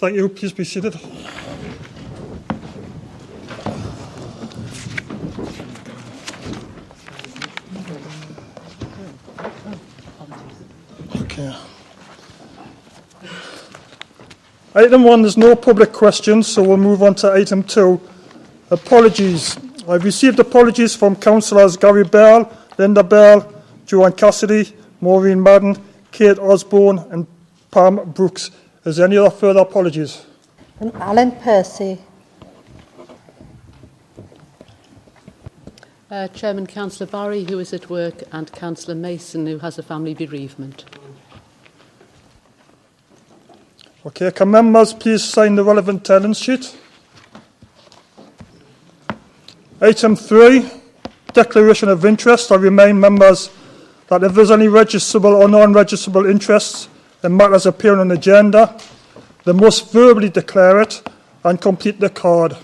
Thank you. Please be seated. Okay. Item 1, there's no public questions, so we'll move on to item 2. Apologies. I've received apologies from councillors Gary Bell, Linda Bell, Joanne Cassidy, Maureen Madden, Kate Osborne and Pam Brooks. Is there any other further apologies? Alan Percy. Chairman, Councillor Barry, who is at work, and Councillor Mason, who has a family bereavement. Okay, can members please sign the relevant attendance sheet? Item 3, declaration of interest. I remind members that if there's any registrable or non-registrable interests in matters appearing on the agenda, they must verbally declare it and complete the card.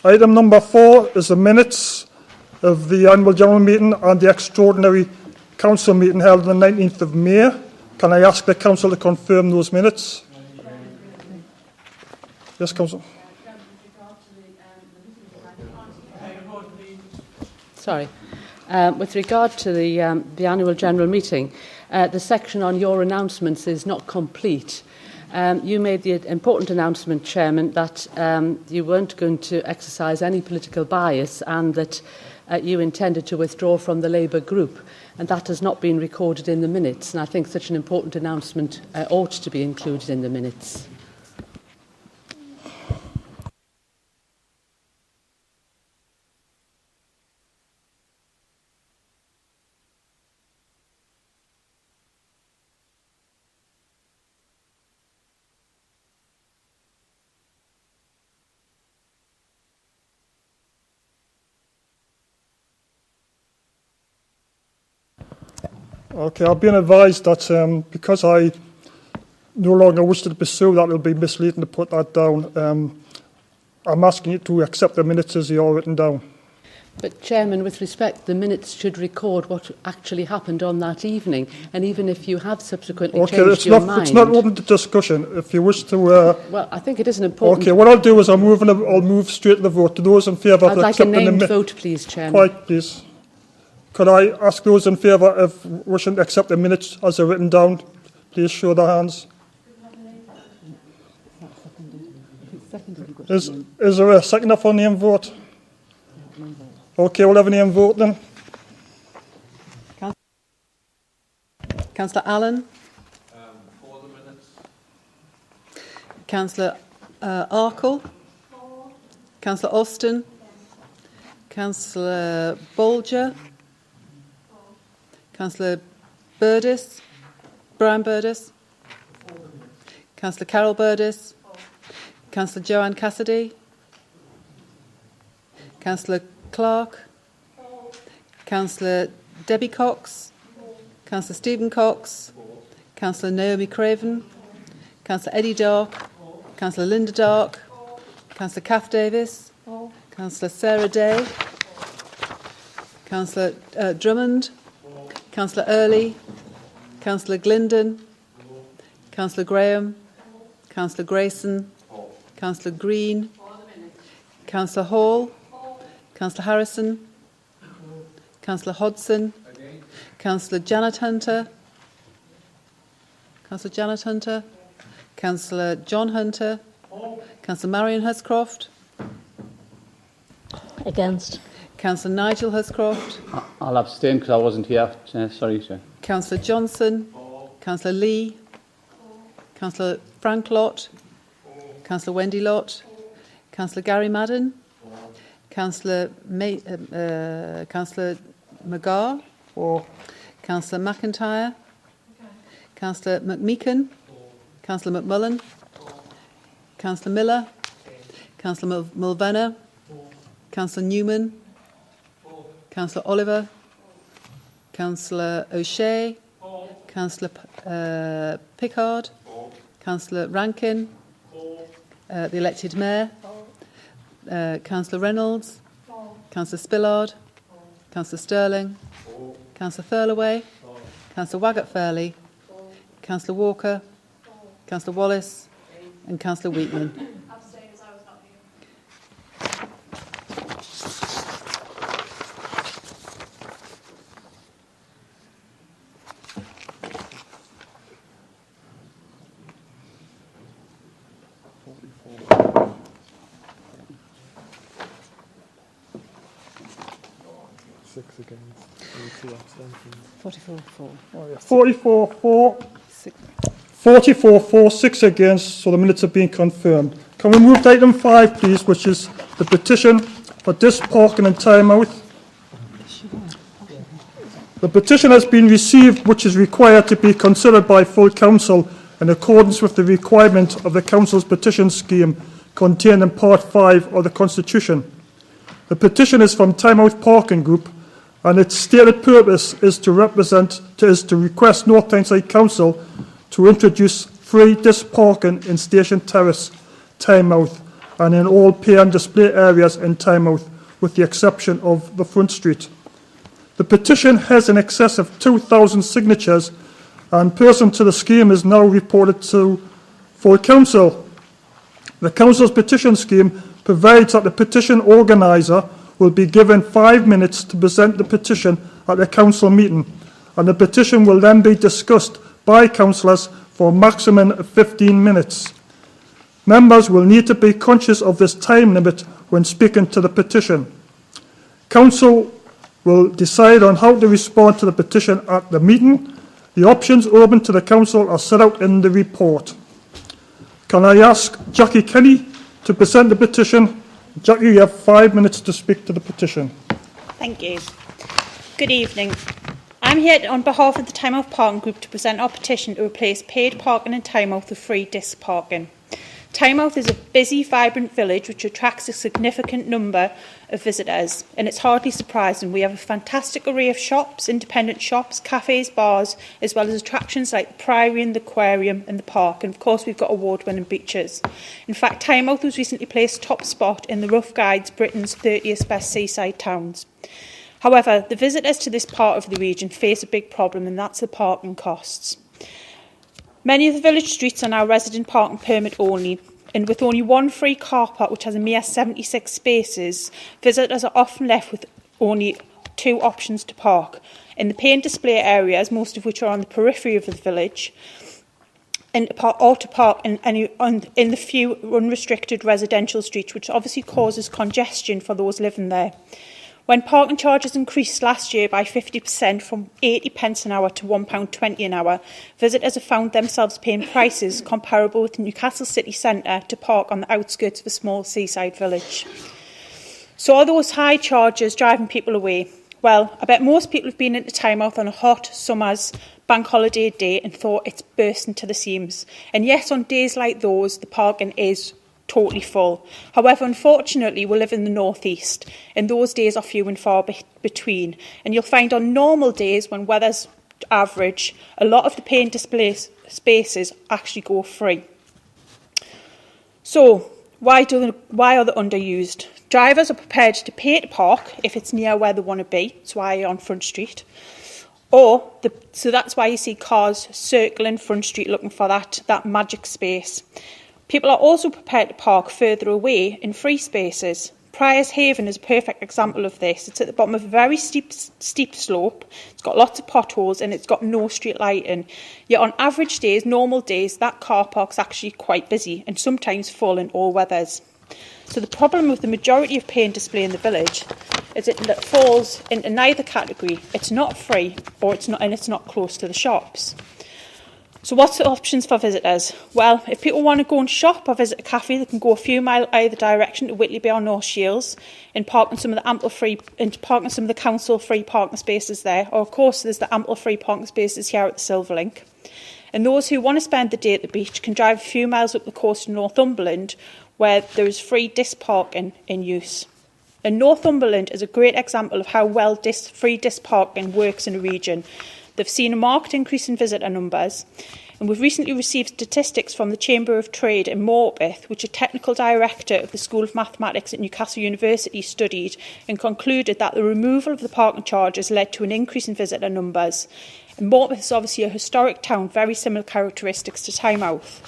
Item number 4 is the minutes of the annual general meeting and the extraordinary council meeting held on the 19th of May. Can I ask the council to confirm those minutes? Yes, council. Sorry. With regard to the annual general meeting, the section on your announcements is not complete. You made the important announcement, Chairman, that you weren't going to exercise any political bias and that you intended to withdraw from the Labour group. And that has not been recorded in the minutes. And I think such an important announcement ought to be included in the minutes. Okay, I've been advised that because I no longer wish to pursue that, it will be misleading to put that down. I'm asking you to accept the minutes as they are written down. But, Chairman, with respect, the minutes should record what actually happened on that evening. And even if you have subsequently changed your mind... It's not open to discussion. If you wish to... well, I think it is an important... Okay, what I'll do is I'll move straight to the vote. To those in favour of accepting the minutes... I'd like a named vote, please, Chairman. Right, please. Could I ask those in favour of wishing to accept the minutes as they're written down? Please show their hands. Is there a seconder for name vote? Okay, we'll have a name vote then. Councillor Allen. For the minutes. Councillor Arkle. Councillor Austin. Councillor Bolger. Councillor Burdis. Brian Burdis. Councillor Carol Burdis. Councillor Joanne Cassidy. Councillor Clark. Councillor Debbie Cox. Councillor Stephen Cox. Councillor Naomi Craven. Councillor Eddie Dark. Councillor Linda Dark. Councillor Kath Davis. Councillor Sarah Day. Councillor Drummond. Councillor Early. Councillor Glindon. Councillor Graham. Councillor Grayson. Councillor Green. Councillor Hall. Councillor Harrison. Councillor Hodson. Councillor Janet Hunter. Councillor Janet Hunter. Councillor John Hunter. Councillor Marion Huscroft. Against. Councillor Nigel Huscroft. I'll abstain because I wasn't here. Sorry, sir. Councillor Johnson. Councillor Lee. Councillor Frank Lott. Councillor Wendy Lott. Councillor Gary Madden. Councillor Councillor McGar. Councillor McIntyre. Councillor McMeekan. Councillor McMullen. Councillor Miller. Councillor Mulvenna. Councillor Newman. Councillor Oliver. Councillor O'Shea. Councillor Pickard. Councillor Rankin. The elected mayor. Councillor Reynolds. Councillor Spillard. Councillor Sterling. Councillor Thirlaway. Councillor Waggett Fairley. Councillor Walker. Councillor Wallace and Councillor Wheatman. Abstain as I was not here. 6 against, 2 abstentions. 44-4. 44-4, Six. 44-4, 6 against, so the minutes have been confirmed. Can we move to item 5, please, which is the petition for disc parking in Tynemouth? The petition has been received, which is required to be considered by full council in accordance with the requirement of the council's petition scheme contained in Part 5 of the Constitution. The petition is from Tynemouth Parking Group, and its stated purpose is to request North Tyneside Council to introduce free disc parking in Station Terrace, Tynemouth, and in all pay and display areas in Tynemouth, with the exception of the front street. The petition has in excess of 2,000 signatures, and pursuant to the scheme is now reported to full council. The council's petition scheme provides that the petition organiser will be given 5 minutes to present the petition at a council meeting, and the petition will then be discussed by councillors for a maximum of 15 minutes. Members will need to be conscious of this time limit when speaking to the petition. Council will decide on how to respond to the petition at the meeting. The options open to the council are set out in the report. Can I ask Jackie Kenny to present the petition? Jackie, you have 5 minutes to speak to the petition. Thank you. Good evening. I'm here on behalf of the Tynemouth Parking Group to present our petition to replace paid parking in Tynemouth with free disc parking. Tynemouth is a busy, vibrant village which attracts a significant number of visitors, and it's hardly surprising. We have a fantastic array of shops, independent shops, cafes, bars, as well as attractions like the Priory and the Aquarium and the park, and of course we've got award-winning beaches. In fact, Tynemouth was recently placed top spot in the Rough Guide's Britain's 30th best seaside towns. However, the visitors to this part of the region face a big problem, and that's the parking costs. Many of the village streets are now resident parking permit only, and with only one free car park, which has a mere 76 spaces, visitors are often left with only 2 options to park. In the pay and display areas, most of which are on the periphery of the village, or to park in the few unrestricted residential streets, which obviously causes congestion for those living there. When parking charges increased last year by 50% from 80p an hour to £1.20 an hour, visitors have found themselves paying prices comparable with Newcastle city centre to park on the outskirts of a small seaside village. So are those high charges driving people away? Well, I bet most people have been into Tynemouth on a hot summer's bank holiday day and thought it's bursting to the seams. And yes, on days like those, the parking is totally full. However, unfortunately, we live in the northeast, and those days are few and far between. And you'll find on normal days, when weather's average, a lot of the pay and display spaces actually go free. So, why are they underused? Drivers are prepared to pay to park if it's near where they want to be. That's why you're on Front Street. So that's why you see cars circling Front Street looking for that magic space. People are also prepared to park further away in free spaces. Prior's Haven is a perfect example of this. It's at the bottom of a very steep slope. It's got lots of potholes and it's got no street lighting. Yet on average days, normal days, that car park's actually quite busy and sometimes full in all weathers. So the problem with the majority of pay and display in the village is it falls into neither category. It's not free or it's not close to the shops. So what's the options for visitors? Well, if people want to go and shop or visit a cafe, they can go a few miles either direction to Whitley or North Shields and park on some of the council free parking spaces there. Or of course, there's the ample free parking spaces here at the Silverlink. And those who want to spend the day at the beach can drive a few miles up the coast to Northumberland, where there is free disc parking in use. And Northumberland is a great example of how well free disc parking works in a region. They've seen a marked increase in visitor numbers, and we've recently received statistics from the Chamber of Trade in Morpeth, which a technical director of the School of Mathematics at Newcastle University studied and concluded that the removal of the parking charges led to an increase in visitor numbers. Morpeth is obviously a historic town, very similar characteristics to Tynemouth.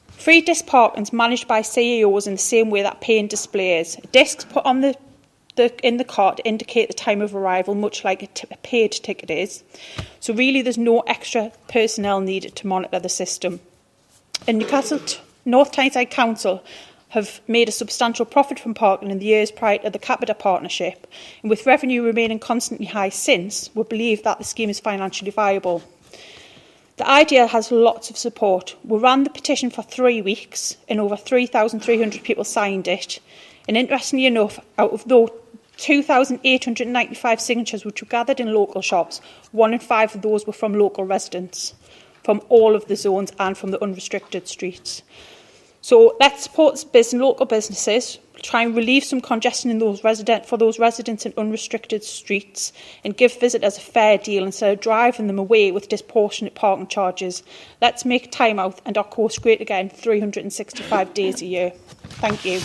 Free disc parking is managed by CEOs in the same way that paying displays. Discs put on in the cart to indicate the time of arrival, much like a paid ticket is. So really there's no extra personnel needed to monitor the system. In Newcastle, North Tyneside Council have made a substantial profit from parking in the years prior to the Capita partnership, and with revenue remaining constantly high since, we believe that the scheme is financially viable. The idea has lots of support. We ran the petition for 3 weeks and over 3,300 people signed it. And interestingly enough, out of those 2,895 signatures which were gathered in local shops, 1 in 5 of those were from local residents, from all of the zones and from the unrestricted streets. So let's support local businesses, try and relieve some congestion in for those residents in unrestricted streets, and give visitors a fair deal instead of driving them away with disproportionate parking charges. Let's make Tynemouth and our coast great again 365 days a year. Thank you.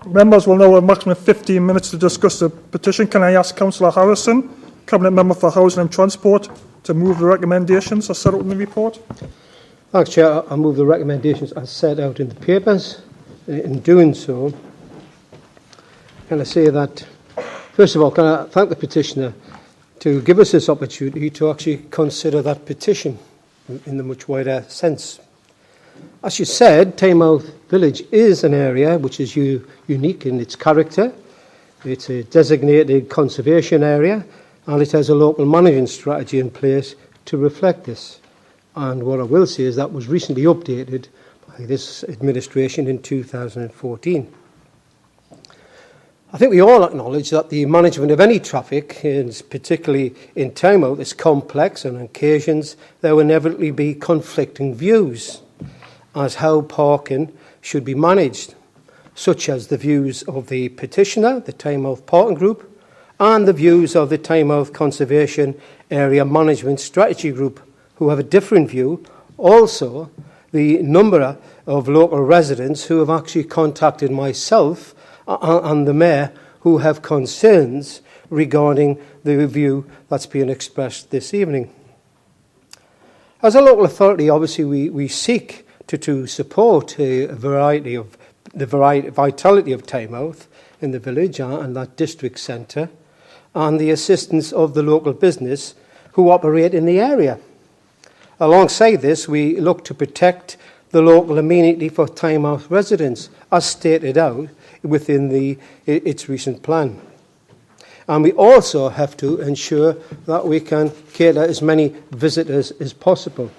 Members will now have a maximum of 15 minutes to discuss the petition. Can I ask Councillor Harrison, Cabinet Member for Housing and Transport, to move the recommendations as set out in the report? Thanks, Chair. I move the recommendations as set out in the papers. In doing so, can I say that, first of all, can I thank the petitioner to give us this opportunity to actually consider that petition in the much wider sense. As you said, Tynemouth Village is an area which is unique in its character. It's a designated conservation area, and it has a local management strategy in place to reflect this. And what I will say is that was recently updated by this administration in 2014. I think we all acknowledge that the management of any traffic, particularly in Tynemouth, is complex, and on occasions there will inevitably be conflicting views as how parking should be managed, such as the views of the petitioner, the Tynemouth Parking Group, and the views of the Tynemouth Conservation Area Management Strategy Group, who have a different view. Also, the number of local residents who have actually contacted myself and the Mayor who have concerns regarding the view that's being expressed this evening. As a local authority, obviously, we seek to support a variety of the vitality of Tynemouth in the village and that district centre, and the assistance of the local business who operate in the area. Alongside this, we look to protect the local amenity for Tynemouth residents, as stated out within its recent plan. And we also have to ensure that we can cater as many visitors as possible.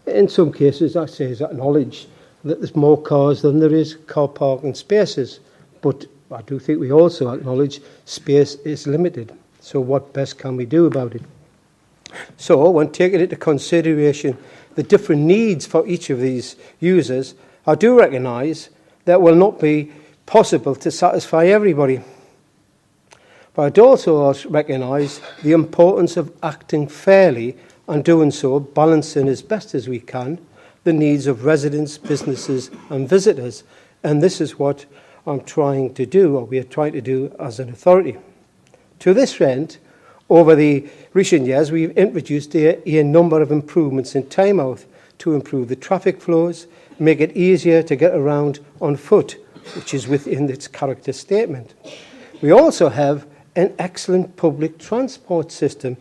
In some cases, I say, is acknowledge that there's more cars than there is car parking spaces, but I do think we also acknowledge space is limited. So what best can we do about it? So when taking into consideration the different needs for each of these users, I do recognise that it will not be possible to satisfy everybody. But I do also recognise the importance of acting fairly and doing so, balancing as best as we can the needs of residents, businesses and visitors. And this is what I'm trying to do, or we are trying to do as an authority. To this end, over the recent years, we've introduced a number of improvements in Tynemouth to improve the traffic flows, make it easier to get around on foot, which is within its character statement. We also have an excellent public transport system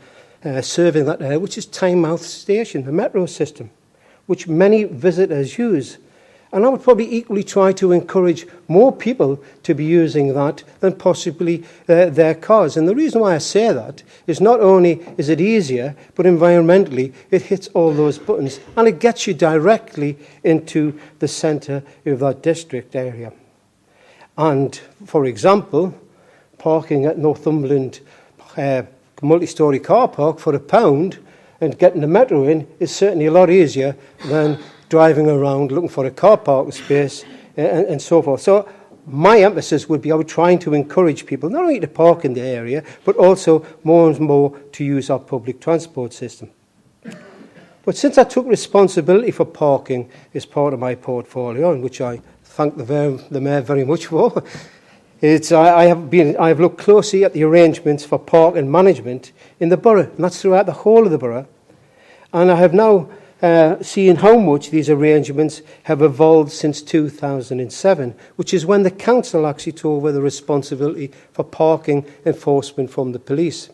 serving that area, which is Tynemouth Station, the metro system, which many visitors use. And I would probably equally try to encourage more people to be using that than possibly their cars. And the reason why I say that is not only is it easier, but environmentally it hits all those buttons and it gets you directly into the centre of that district area. And, for example, parking at Northumberland multi-storey car park for £1 and getting the metro in is certainly a lot easier than driving around looking for a car parking space and so forth. So my emphasis would be I would trying to encourage people not only to park in the area, but also more and more to use our public transport system. But since I took responsibility for parking as part of my portfolio, and which I thank the Mayor very much for, I have looked closely at the arrangements for parking management in the borough, and that's throughout the whole of the borough. And I have now seen how much these arrangements have evolved since 2007, which is when the council actually took over the responsibility for parking enforcement from the police.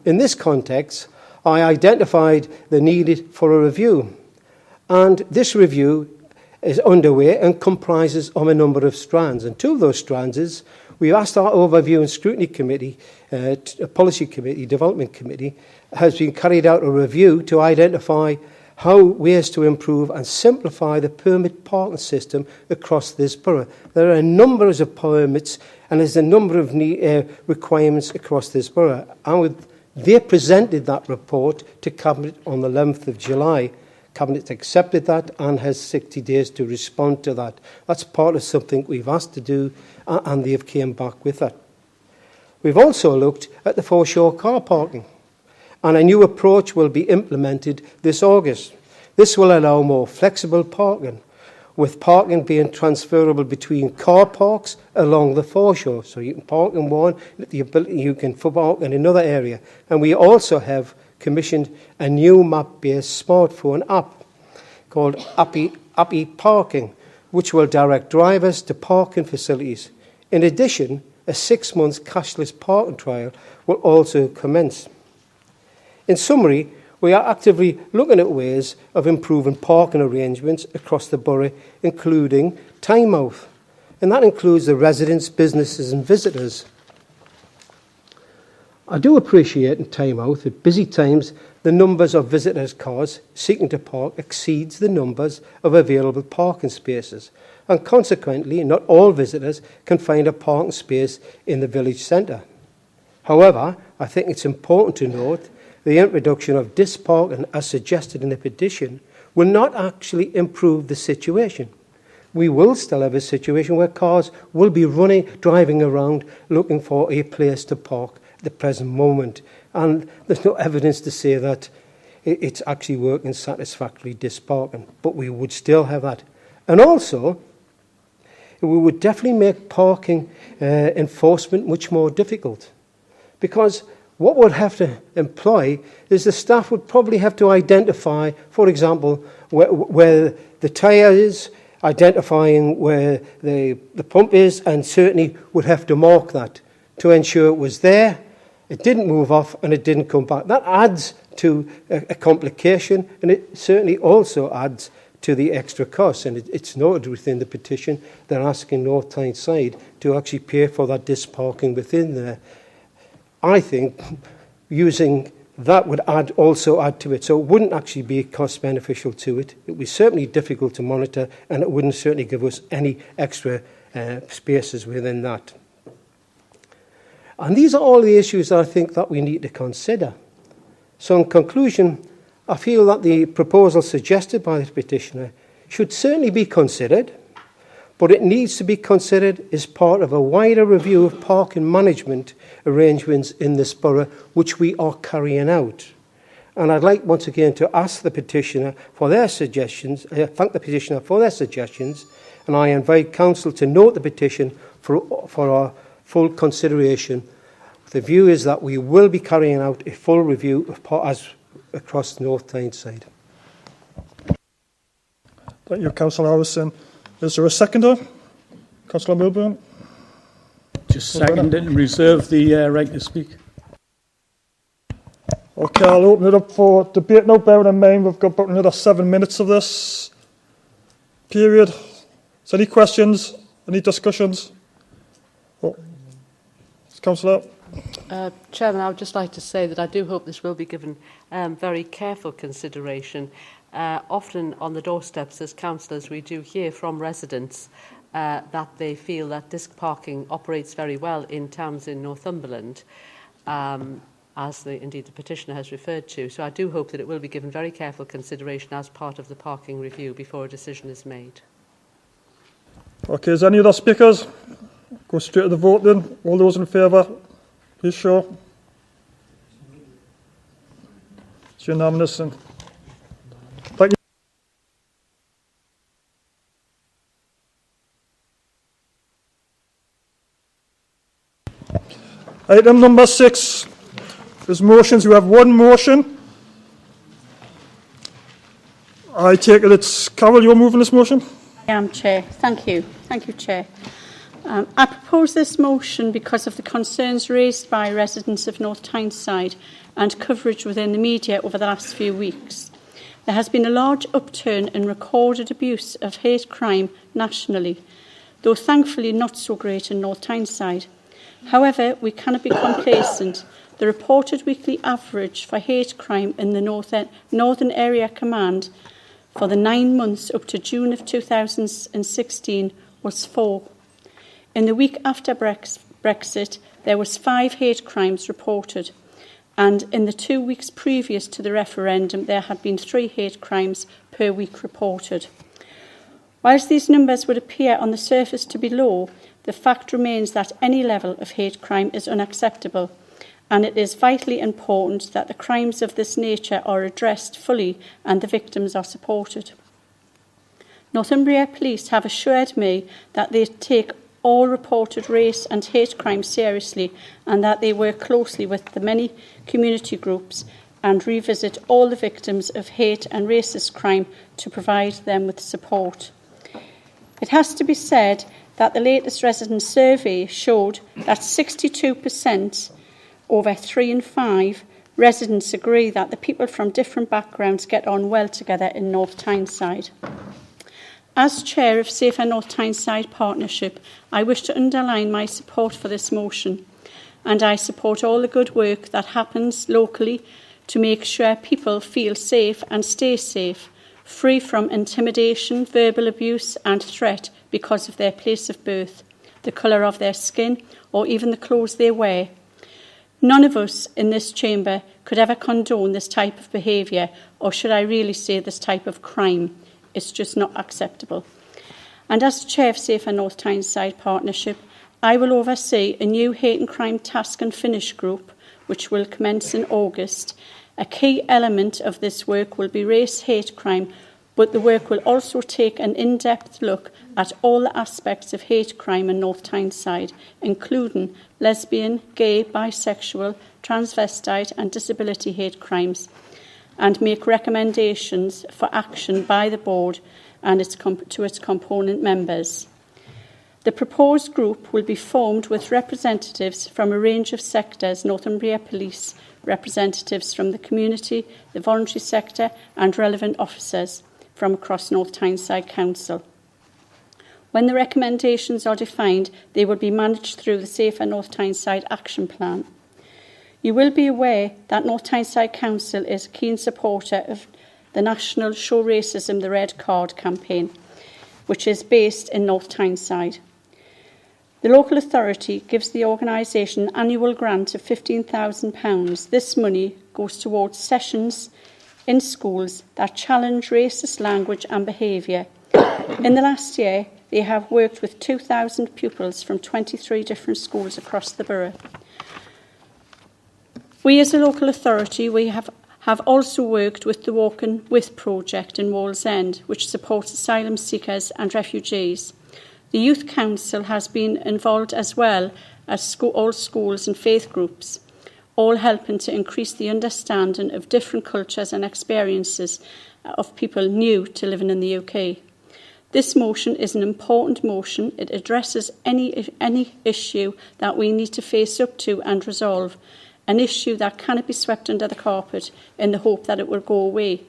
In this context, I identified the need for a review, and this review is underway and comprises of a number of strands. And two of those strands is we've asked our Overview and Scrutiny Committee, Policy Committee, Development Committee, has been carried out a review to identify how ways to improve and simplify the permit parking system across this borough. There are numbers of permits and there's a number of requirements across this borough. And they presented that report to Cabinet on the 11th of July. Cabinet accepted that and has 60 days to respond to that. That's part of something we've asked to do, and they've came back with that. We've also looked at the foreshore car parking, and a new approach will be implemented this August. This will allow more flexible parking, with parking being transferable between car parks along the foreshore. So you can park in one, the ability you can park in another area. And we also have commissioned a new map-based smartphone app called Appy Parking, which will direct drivers to parking facilities. In addition, a 6-month cashless parking trial will also commence. In summary, we are actively looking at ways of improving parking arrangements across the borough, including Tynemouth, and that includes the residents, businesses and visitors. I do appreciate in Tynemouth at busy times the numbers of visitors' cars seeking to park exceeds the numbers of available parking spaces, and consequently not all visitors can find a parking space in the village centre. However, I think it's important to note the introduction of disc parking, as suggested in the petition, will not actually improve the situation. We will still have a situation where cars will be driving around looking for a place to park at the present moment. And there's no evidence to say that it's actually working satisfactorily, disc parking. But we would still have that. And also, we would definitely make parking enforcement much more difficult. Because what would have to imply is the staff would probably have to identify, for example, where the tyre is, identifying where the pump is, and certainly would have to mark that to ensure it was there, it didn't move off, and it didn't come back. That adds to a complication, and it certainly also adds to the extra cost. And it's noted within the petition they're asking North Tyneside to actually pay for that disc parking within there. I think using that would also add to it. So it wouldn't actually be cost beneficial to it. It would be certainly difficult to monitor, and it wouldn't certainly give us any extra spaces within that. And these are all the issues that I think that we need to consider. So in conclusion, I feel that the proposal suggested by the petitioner should certainly be considered, but it needs to be considered as part of a wider review of parking management arrangements in this borough, which we are carrying out. And I'd like once again to ask the petitioner for their suggestions, thank the petitioner for their suggestions, and I invite council to note the petition for our full consideration. The view is that we will be carrying out a full review of across North Tyneside. Thank you, Councillor Harrison. Is there a seconder? Councillor Milburn? Just second it and reserve the right to speak. Okay, I'll open it up for debate now. Bearing in mind we've got about another 7 minutes of this period. Is there any questions? Any discussions? Oh. Councillor? Chairman, I would just like to say that I do hope this will be given very careful consideration. Often on the doorsteps as councillors we do hear from residents that they feel that disc parking operates very well in towns in Northumberland, as indeed the petitioner has referred to. So I do hope that it will be given very careful consideration as part of the parking review before a decision is made. Okay, is there any other speakers? Go straight to the vote then. All those in favour, please show. It's unanimous. And thank you. Item number 6 is motions. We have one motion. I take it it's Carol, you're moving this motion? I am, Chair. Thank you. Thank you, Chair. I propose this motion because of the concerns raised by residents of North Tyneside and coverage within the media over the last few weeks. There has been a large upturn in recorded abuse of hate crime nationally, though thankfully not so great in North Tyneside. However, we cannot be complacent. The reported weekly average for hate crime in the Northern Area Command for the 9 months up to June of 2016 was 4. In the week after Brexit, there was 5 hate crimes reported, and in the 2 weeks previous to the referendum, there had been 3 hate crimes per week reported. Whilst these numbers would appear on the surface to be low, the fact remains that any level of hate crime is unacceptable, and it is vitally important that the crimes of this nature are addressed fully and the victims are supported. Northumbria Police have assured me that they take all reported race and hate crimes seriously and that they work closely with the many community groups and revisit all the victims of hate and racist crime to provide them with support. It has to be said that the latest resident survey showed that 62%, over 3 in 5, residents agree that the people from different backgrounds get on well together in North Tyneside. As Chair of Safer North Tyneside Partnership, I wish to underline my support for this motion, and I support all the good work that happens locally to make sure people feel safe and stay safe, free from intimidation, verbal abuse and threat because of their place of birth, the colour of their skin, or even the clothes they wear. None of us in this chamber could ever condone this type of behaviour, or should I really say this type of crime. It's just not acceptable. And as Chair of Safer North Tyneside Partnership, I will oversee a new hate and crime task and finish group, which will commence in August. A key element of this work will be race hate crime, but the work will also take an in-depth look at all the aspects of hate crime in North Tyneside, including lesbian, gay, bisexual, transvestite and disability hate crimes, and make recommendations for action by the board and to its component members. The proposed group will be formed with representatives from a range of sectors: Northumbria Police, representatives from the community, the voluntary sector and relevant officers from across North Tyneside Council. When the recommendations are defined, they will be managed through the Safer North Tyneside Action Plan. You will be aware that North Tyneside Council is a keen supporter of the national Show Racism the Red Card campaign, which is based in North Tyneside. The local authority gives the organisation an annual grant of £15,000. This money goes towards sessions in schools that challenge racist language and behaviour. In the last year, they have worked with 2,000 pupils from 23 different schools across the borough. We as a local authority, we have also worked with the Walking With project in Wallsend, which supports asylum seekers and refugees. The Youth Council has been involved as well as all schools and faith groups, all helping to increase the understanding of different cultures and experiences of people new to living in the UK. This motion is an important motion. It addresses any issue that we need to face up to and resolve, an issue that cannot be swept under the carpet in the hope that it will go away.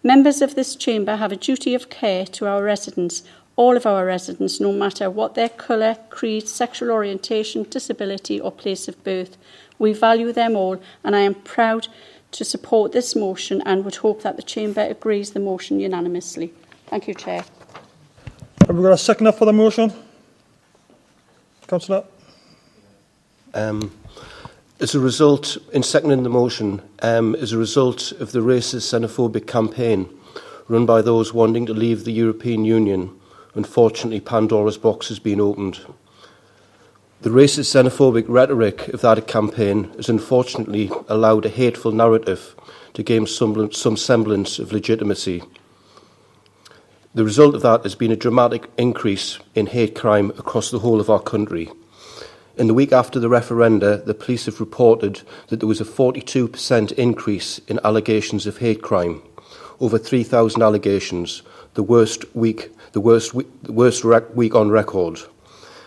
Members of this chamber have a duty of care to our residents, all of our residents, no matter what their colour, creed, sexual orientation, disability or place of birth. We value them all, and I am proud to support this motion and would hope that the chamber agrees the motion unanimously. Thank you, Chair. Have we got a seconder for the motion? Councillor? As a result, in seconding the motion, as a result of the racist xenophobic campaign run by those wanting to leave the European Union, unfortunately Pandora's box has been opened. The racist xenophobic rhetoric of that campaign has unfortunately allowed a hateful narrative to gain some semblance of legitimacy. The result of that has been a dramatic increase in hate crime across the whole of our country. In the week after the referenda, the police have reported that there was a 42% increase in allegations of hate crime. Over 3,000 allegations, the worst week on record.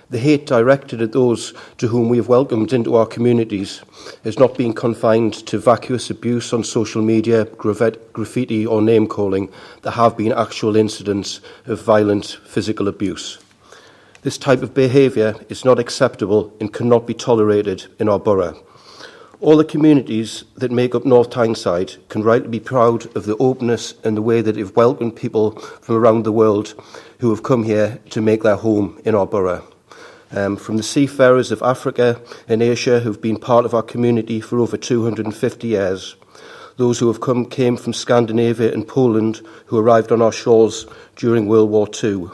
The hate directed at those to whom we have welcomed into our communities has not been confined to vacuous abuse on social media, graffiti or name-calling. There have been actual incidents of violent physical abuse. This type of behaviour is not acceptable and cannot be tolerated in our borough. All the communities that make up North Tyneside can rightly be proud of the openness and the way that they've welcomed people from around the world who have come here to make their home in our borough. From the seafarers of Africa and Asia who've been part of our community for over 250 years, those who came from Scandinavia and Poland who arrived on our shores during World War II,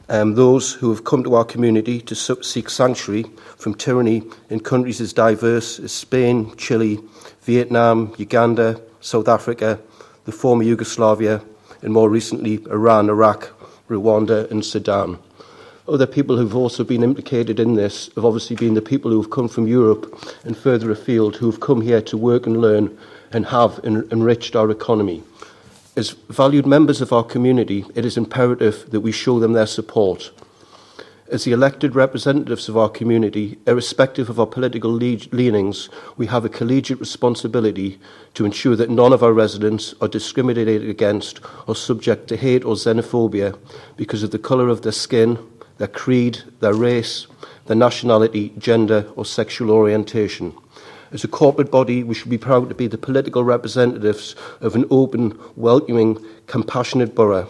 those who have come to our community to seek sanctuary from tyranny in countries as diverse as Spain, Chile, Vietnam, Uganda, South Africa, the former Yugoslavia, and more recently Iran, Iraq, Rwanda and Sudan. Other people who've also been implicated in this have obviously been the people who have come from Europe and further afield, who have come here to work and learn and have enriched our economy. As valued members of our community, it is imperative that we show them their support. As the elected representatives of our community, irrespective of our political leanings, we have a collegiate responsibility to ensure that none of our residents are discriminated against or subject to hate or xenophobia because of the colour of their skin, their creed, their race, their nationality, gender or sexual orientation. As a corporate body, we should be proud to be the political representatives of an open, welcoming, compassionate borough.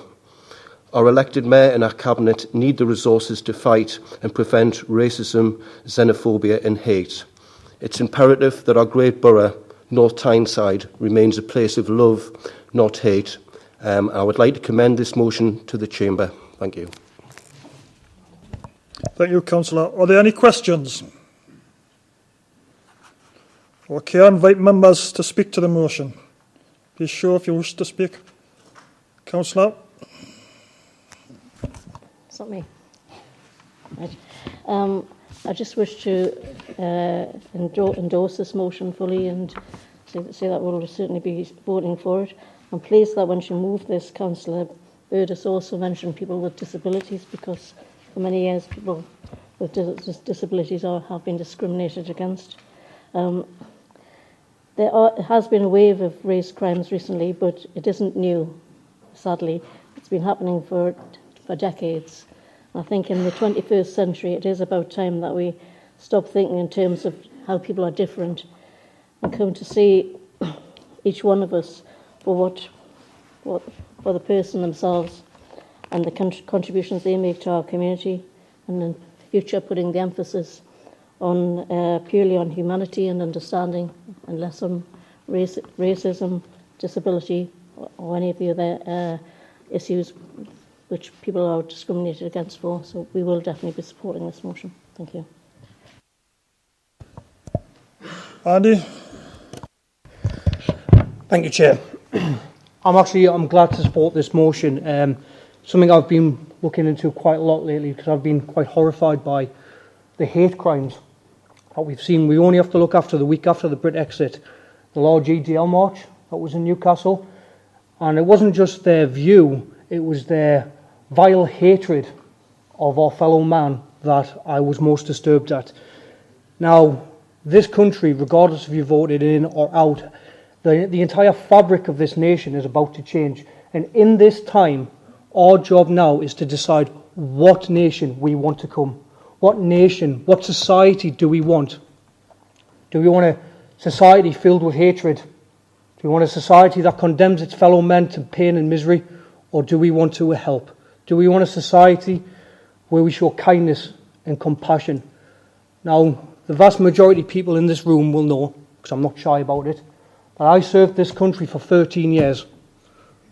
Our elected mayor and our cabinet need the resources to fight and prevent racism, xenophobia and hate. It's imperative that our great borough, North Tyneside, remains a place of love, not hate. I would like to commend this motion to the Chamber. Thank you. Thank you, Councillor. Are there any questions? Okay, I invite members to speak to the motion. Be sure if you wish to speak. Councillor? It's not me. Right. I just wish to endorse this motion fully and say that we'll certainly be voting for it. I'm pleased that when she moved this, Councillor Burgess also mentioned people with disabilities, because for many years people with disabilities have been discriminated against. There has been a wave of race crimes recently, but it isn't new, sadly. It's been happening for decades. I think in the 21st century it is about time that we stop thinking in terms of how people are different and come to see each one of us for the person themselves and the contributions they make to our community, and in future putting the emphasis on purely on humanity and understanding, and less on racism, disability, or any of the other issues which people are discriminated against for. So we will definitely be supporting this motion. Thank you. Andy? Thank you, Chair. I'm glad to support this motion. Something I've been looking into quite a lot lately, because I've been quite horrified by the hate crimes that we've seen. We only have to look after the week after the Brit exit, the large EDL march that was in Newcastle, and it wasn't just their view, it was their vile hatred of our fellow man that I was most disturbed at. Now, this country, regardless if you voted in or out, the entire fabric of this nation is about to change, and in this time, our job now is to decide what nation we want to come. What nation, what society do we want? Do we want a society filled with hatred? Do we want a society that condemns its fellow men to pain and misery? Or do we want to help? Do we want a society where we show kindness and compassion? Now, the vast majority of people in this room will know, because I'm not shy about it, that I served this country for 13 years.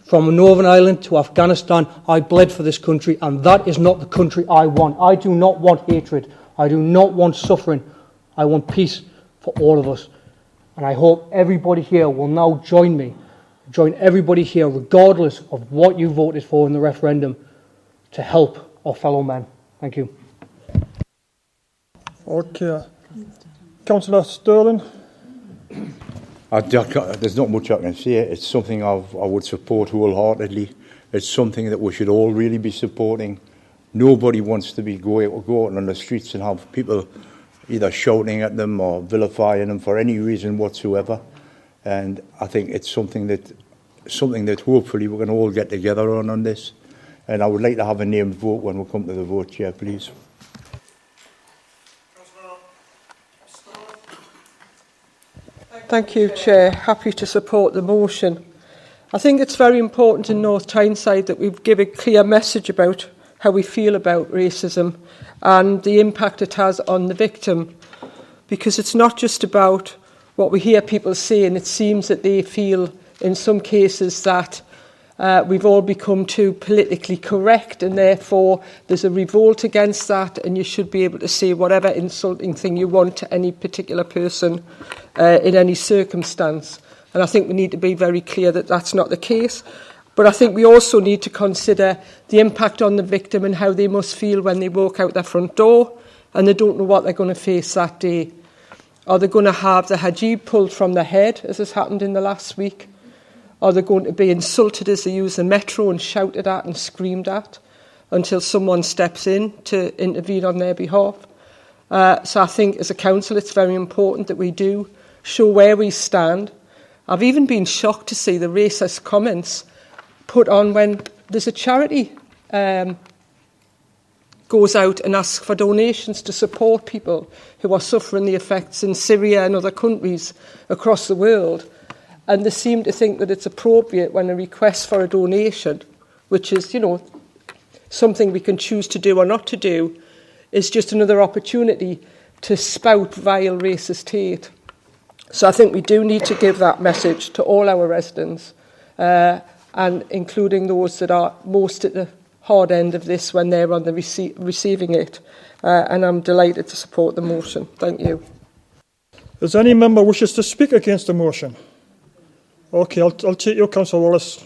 From Northern Ireland to Afghanistan, I bled for this country, and that is not the country I want. I do not want hatred. I do not want suffering. I want peace for all of us. And I hope everybody here will now join everybody here, regardless of what you voted for in the referendum, to help our fellow men. Thank you. Okay. Councillor Sterling? There's not much I can say. It's something I would support wholeheartedly. It's something that we should all really be supporting. Nobody wants to go out on the streets and have people either shouting at them or vilifying them for any reason whatsoever. And I think it's something that hopefully we can all get together on this. And I would like to have a named vote when we come to the vote, Chair, please. Thank you, Chair. Happy to support the motion. I think it's very important in North Tyneside that we give a clear message about how we feel about racism and the impact it has on the victim, because it's not just about what we hear people say, and it seems that they feel in some cases that we've all become too politically correct, and therefore there's a revolt against that, and you should be able to say whatever insulting thing you want to any particular person in any circumstance. And I think we need to be very clear that that's not the case. But I think we also need to consider the impact on the victim and how they must feel when they walk out their front door and they don't know what they're going to face that day. Are they going to have the hijab pulled from their head, as has happened in the last week? Are they going to be insulted as they use the metro and shouted at and screamed at until someone steps in to intervene on their behalf? So I think as a council it's very important that we do show where we stand. I've even been shocked to see the racist comments put on when there's a charity goes out and asks for donations to support people who are suffering the effects in Syria and other countries across the world. And they seem to think that it's appropriate when a request for a donation, which is, something we can choose to do or not to do, is just another opportunity to spout vile racist hate. So I think we do need to give that message to all our residents, and including those that are most at the hard end of this when they're on the receiving it. And I'm delighted to support the motion. Thank you. Does any member wishes to speak against the motion? Okay, I'll take your, Councillor Wallace.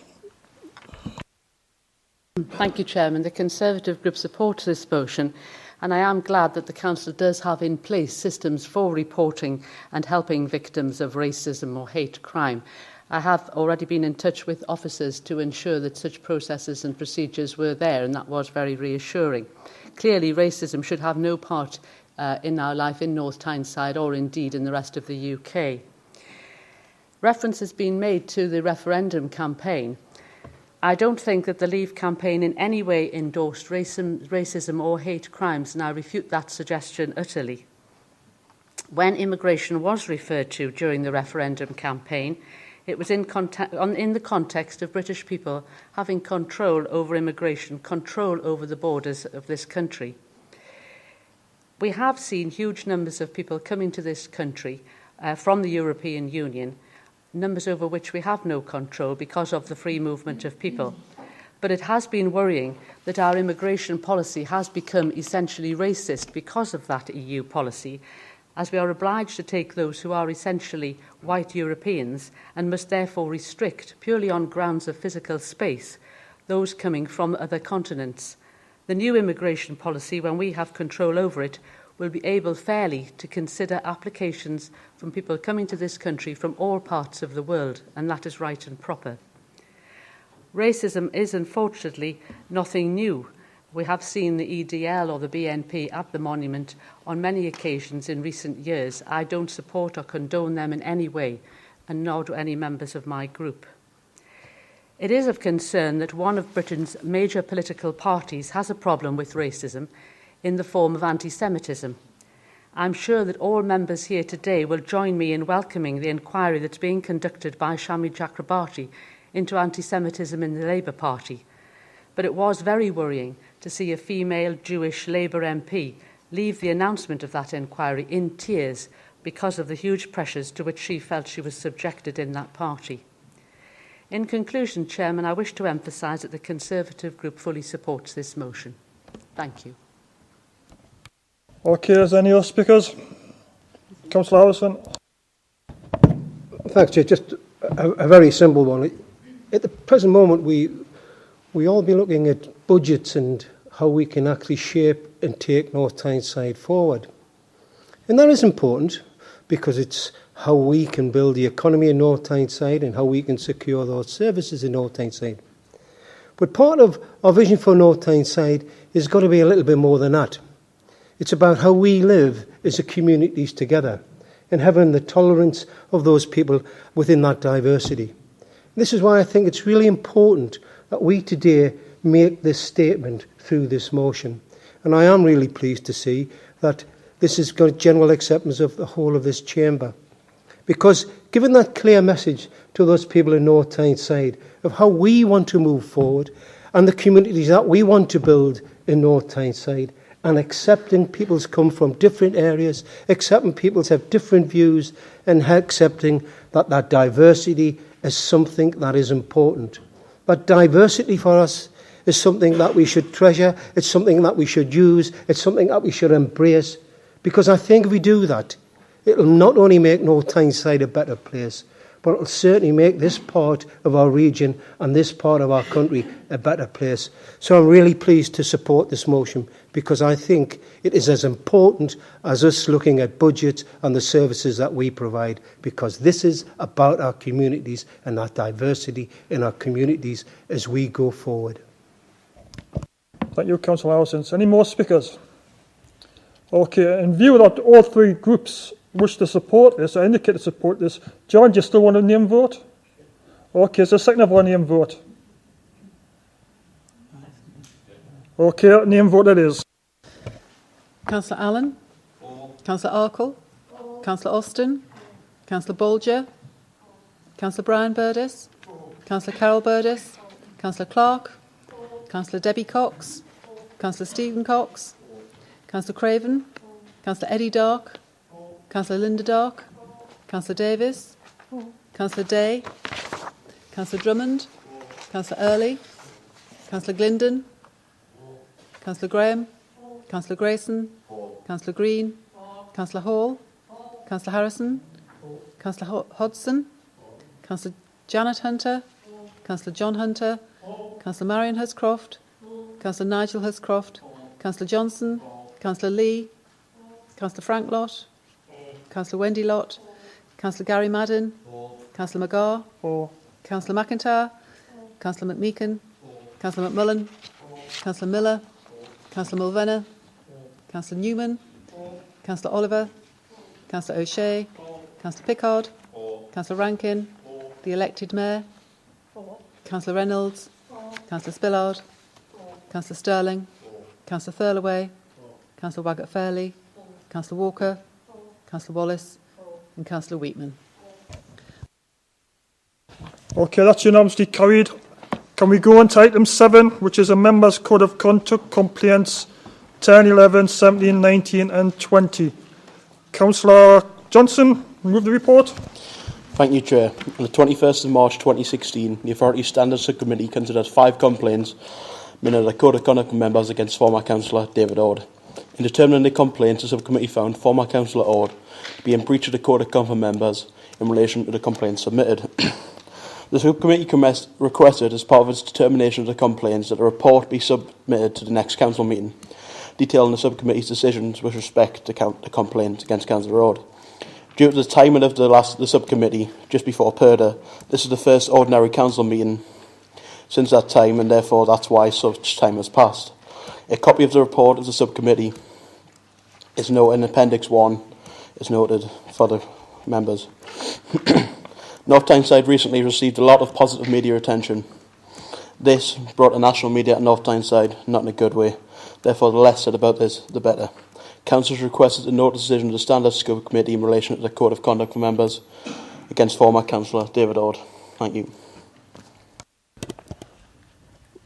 Thank you, Chairman. The Conservative Group supports this motion, and I am glad that the Council does have in place systems for reporting and helping victims of racism or hate crime. I have already been in touch with officers to ensure that such processes and procedures were there, and that was very reassuring. Clearly, racism should have no part in our life in North Tyneside or indeed in the rest of the UK. Reference has been made to the referendum campaign. I don't think that the Leave campaign in any way endorsed racism or hate crimes, and I refute that suggestion utterly. When immigration was referred to during the referendum campaign, it was in the context of British people having control over immigration, control over the borders of this country. We have seen huge numbers of people coming to this country from the European Union, numbers over which we have no control because of the free movement of people. But it has been worrying that our immigration policy has become essentially racist because of that EU policy, as we are obliged to take those who are essentially white Europeans and must therefore restrict, purely on grounds of physical space, those coming from other continents. The new immigration policy, when we have control over it, will be able fairly to consider applications from people coming to this country from all parts of the world, and that is right and proper. Racism is unfortunately nothing new. We have seen the EDL or the BNP at the monument on many occasions in recent years. I don't support or condone them in any way, and nor do any members of my group. It is of concern that one of Britain's major political parties has a problem with racism in the form of anti-Semitism. I'm sure that all members here today will join me in welcoming the inquiry that's being conducted by Shami Chakrabarti into anti-Semitism in the Labour Party. But it was very worrying to see a female Jewish Labour MP leave the announcement of that inquiry in tears because of the huge pressures to which she felt she was subjected in that party. In conclusion, Chairman, I wish to emphasise that the Conservative Group fully supports this motion. Thank you. Okay, is there any other speakers? Councillor Harrison. Thanks, Chair. Just a very simple one. At the present moment, we all be looking at budgets and how we can actually shape and take North Tyneside forward. And that is important because it's how we can build the economy in North Tyneside and how we can secure those services in North Tyneside. But part of our vision for North Tyneside has got to be a little bit more than that. It's about how we live as a communities together and having the tolerance of those people within that diversity. This is why I think it's really important that we today make this statement through this motion. And I am really pleased to see that this has got general acceptance of the whole of this chamber. Because given that clear message to those people in North Tyneside of how we want to move forward and the communities that we want to build in North Tyneside, and accepting people's come from different areas, accepting people's have different views, and accepting that diversity is something that is important. But diversity for us is something that we should treasure, it's something that we should use, it's something that we should embrace. Because I think if we do that, it'll not only make North Tyneside a better place, but it'll certainly make this part of our region and this part of our country a better place. So I'm really pleased to support this motion because I think it is as important as us looking at budgets and the services that we provide, because this is about our communities and that diversity in our communities as we go forward. Thank you, Councillor Harrison. Any more speakers? Okay, in view that all three groups wish to support this, or indicate to support this, John, do you still want a name vote? Okay, so second of all, name vote. Okay, name vote it is. Councillor Allen? Councillor Arkle? Councillor Austin? Councillor Bolger? Councillor Brian Burdis? Councillor Carol Burdis? Councillor Clark? Councillor Debbie Cox? Councillor Stephen Cox? Councillor Craven? Councillor Eddie Dark? Councillor Linda Dark? Councillor Davis? Councillor Day? Councillor Drummond? Councillor Early? Councillor Glindon? Councillor Graham? Councillor Grayson? Councillor Green? Councillor Hall? Councillor Harrison? Councillor Hodgson? Councillor Janet Hunter? Councillor John Hunter? Councillor Marion Huscroft? Councillor Nigel Huscroft? Councillor Johnson? Councillor Lee? Councillor Frank Lott? Councillor Wendy Lott? Councillor Gary Madden? Councillor McGar? Councillor McIntyre? Councillor McMeekin? Councillor McMullen? Councillor Miller? Councillor Mulvenna? Councillor Newman? Councillor Oliver? Councillor O'Shea? Councillor Pickard? Councillor Rankin? The elected Mayor? Councillor Reynolds? Councillor Spillard? Councillor Sterling? Councillor Thirlaway? Councillor Waggett-Fairley? Councillor Walker? Councillor Wallace? And Councillor Wheatman. Okay, that's unanimously carried. Can we go on to item 7, which is a Members' Code of Conduct complaints 10, 11, 17, 19 and 20. Councillor Johnson, move the report. Thank you, Chair. On the 21st of March 2016, the Authority Standards Subcommittee considered 5 complaints made under the Code of Conduct of members against former Councillor David Ord. In determining the complaints, the subcommittee found former Councillor Ord to be in breach of the Code of Conduct of members in relation to the complaints submitted. The subcommittee requested, as part of its determination of the complaints, that a report be submitted to the next council meeting, detailing the subcommittee's decisions with respect to the complaint against Councillor Ord. Due to the timing of the subcommittee, just before Purdah, this is the first ordinary council meeting since that time, and therefore that's why such time has passed. A copy of the report of the subcommittee is noted in Appendix 1, is noted for the members. North Tyneside recently received a lot of positive media attention. This brought the national media to North Tyneside, not in a good way. Therefore, the less said about this, the better. Council has requested a note decision of the Standards Committee in relation to the Code of Conduct for members against former Councillor David Ord. Thank you.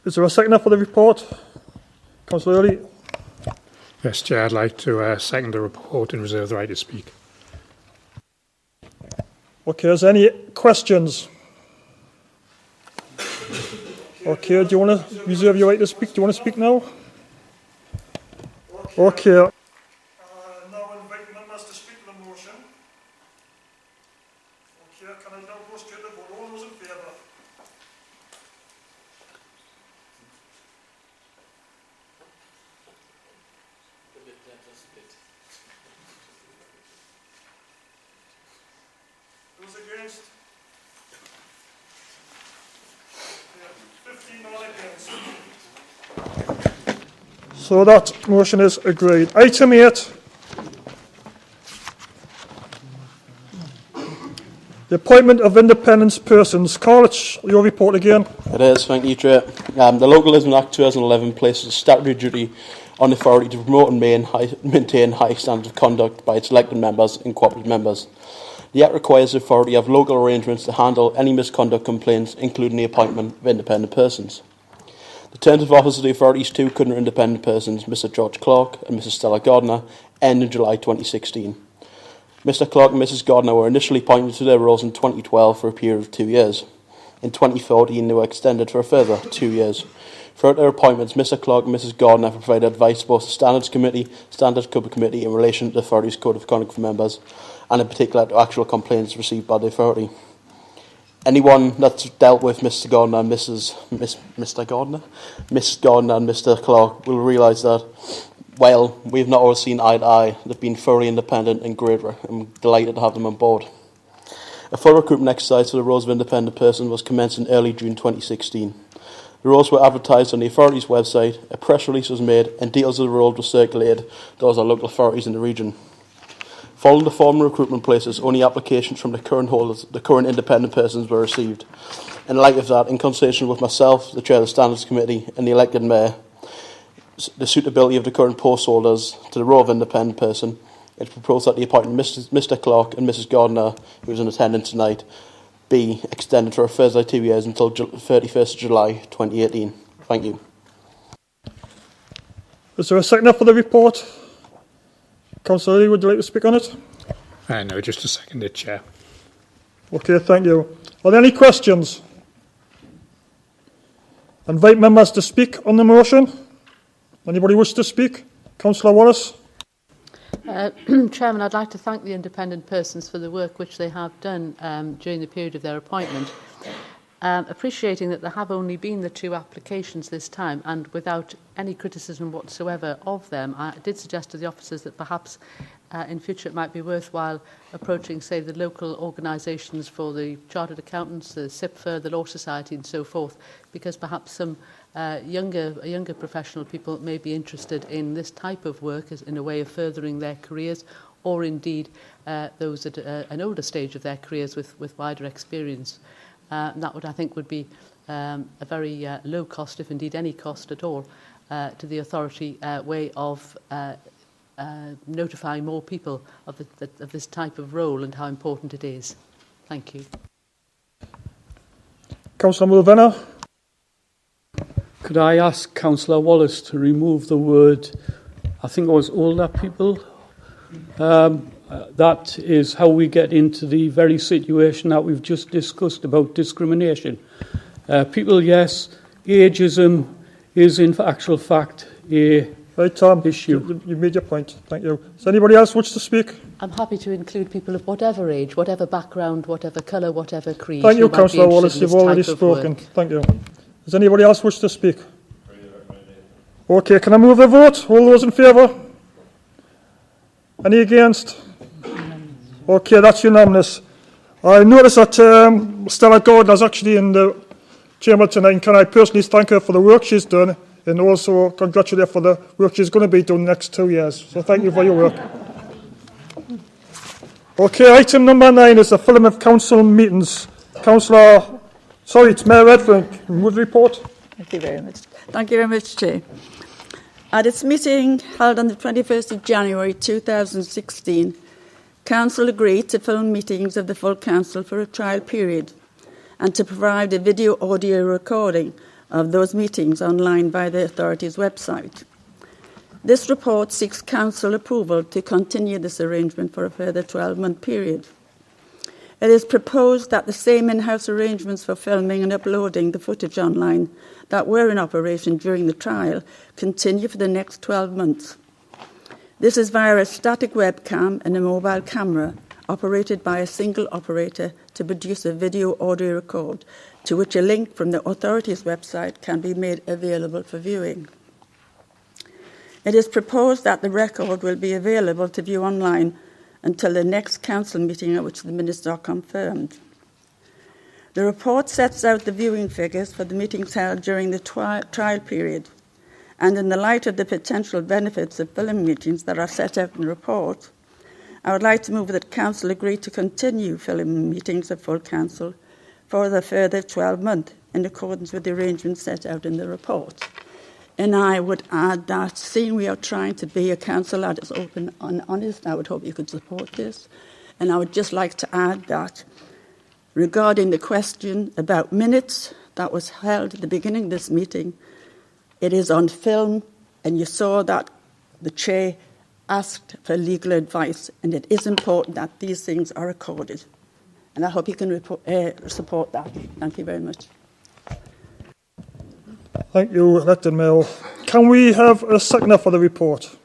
Is there a seconder for the report? Councillor Early. Yes, Chair, I'd like to second the report and reserve the right to speak. Okay, is there any questions? Okay, do you want to reserve your right to speak? Do you want to speak now? Okay. Now I invite members to speak to the motion. Okay, can I now go straight to vote? All those in favour? So that motion is agreed. Item 8. The appointment of independent persons. Carl, it's your report again. It is, thank you, Chair. The Localism Act 2011 places a statutory duty on the authority to promote and maintain high standards of conduct by its elected members and cooperative members. The Act requires the authority to have local arrangements to handle any misconduct complaints, including the appointment of independent persons. The terms of office of the authority's two current independent persons, Mr George Clark and Mrs Stella Gardner, end in July 2016. Mr Clark and Mrs Gardner were initially appointed to their roles in 2012 for a period of 2 years. In 2014, they were extended for a further 2 years. Throughout their appointments, Mr Clark and Mrs Gardner provided advice to both the Standards Committee, Standards Code Committee in relation to the authority's code of conduct for members, and in particular to actual complaints received by the authority. Anyone that's dealt with Mr Gardner and Mrs Gardner and Mr Clark will realise that while we've not always seen eye to eye, they've been thoroughly independent and great. I'm delighted to have them on board. A full recruitment exercise for the roles of independent person was commenced in early June 2016. The roles were advertised on the authority's website, a press release was made, and details of the roles were circulated to those local authorities in the region. Following the formal recruitment places, only applications from the current holders, the current independent persons, were received. In light of that, in consultation with myself, the Chair of the Standards Committee, and the elected Mayor, the suitability of the current post holders to the role of independent person, it's proposed that the appointment of Mr Clark and Mrs Gardner, who is in attendance tonight, be extended for a further 2 years until 31st of July 2018. Thank you. Is there a seconder for the report? Councillor Lee, would you like to speak on it? No, just to second it, Chair. Okay, thank you. Are there any questions? Invite members to speak on the motion. Anybody wish to speak? Councillor Wallace. Chairman, I'd like to thank the independent persons for the work which they have done during the period of their appointment. Appreciating that there have only been the 2 applications this time and without any criticism whatsoever of them, I did suggest to the officers that perhaps in future it might be worthwhile approaching, say, the local organisations for the Chartered Accountants, the SIPFA, the Law Society and so forth, because perhaps some younger professional people may be interested in this type of work as in a way of furthering their careers, or indeed those at an older stage of their careers with wider experience. That would, I think, would be a very low cost, if indeed any cost at all, to the authority way of notifying more people of this type of role and how important it is. Thank you. Councillor Mulvanna. Could I ask Councillor Wallace to remove the word, I think it was older people? That is how we get into the very situation that we've just discussed about discrimination. People, yes, ageism is in actual fact a issue. You made your point. Thank you. Does anybody else wish to speak? I'm happy to include people of whatever age, whatever background, whatever colour, whatever creed. Thank you, Councillor Wallace. You've already spoken. Thank you. Does anybody else wish to speak? Okay, can I move the vote? All those in favour? Any against? Okay, that's unanimous. I notice that Stella Gordon is actually in the chamber tonight, and can I personally thank her for the work she's done, and also congratulate her for the work she's going to be doing next 2 years. So thank you for your work. Okay, item number 9 is the filling of council meetings. It's Mayor Redfern. Move the report. Thank you very much. Thank you very much, Chair. At its meeting held on the 21st of January 2016, Council agreed to film meetings of the full Council for a trial period and to provide a video-audio recording of those meetings online via the authority's website. This report seeks Council approval to continue this arrangement for a further 12-month period. It is proposed that the same in-house arrangements for filming and uploading the footage online that were in operation during the trial continue for the next 12 months. This is via a static webcam and a mobile camera operated by a single operator to produce a video-audio record, to which a link from the authority's website can be made available for viewing. It is proposed that the record will be available to view online until the next council meeting at which the minutes are confirmed. The report sets out the viewing figures for the meetings held during the trial period and in the light of the potential benefits of filming meetings that are set out in the report, I would like to move that Council agree to continue filming meetings of full Council for the further 12 months in accordance with the arrangements set out in the report. And I would add that, seeing we are trying to be a council that is open and honest, I would hope you could support this. And I would just like to add that regarding the question about minutes that was held at the beginning of this meeting, it is on film, and you saw that the chair asked for legal advice, and it is important that these things are recorded. And I hope you can support that. Thank you very much. Thank you, elected Mayor. Can we have a seconder for the report?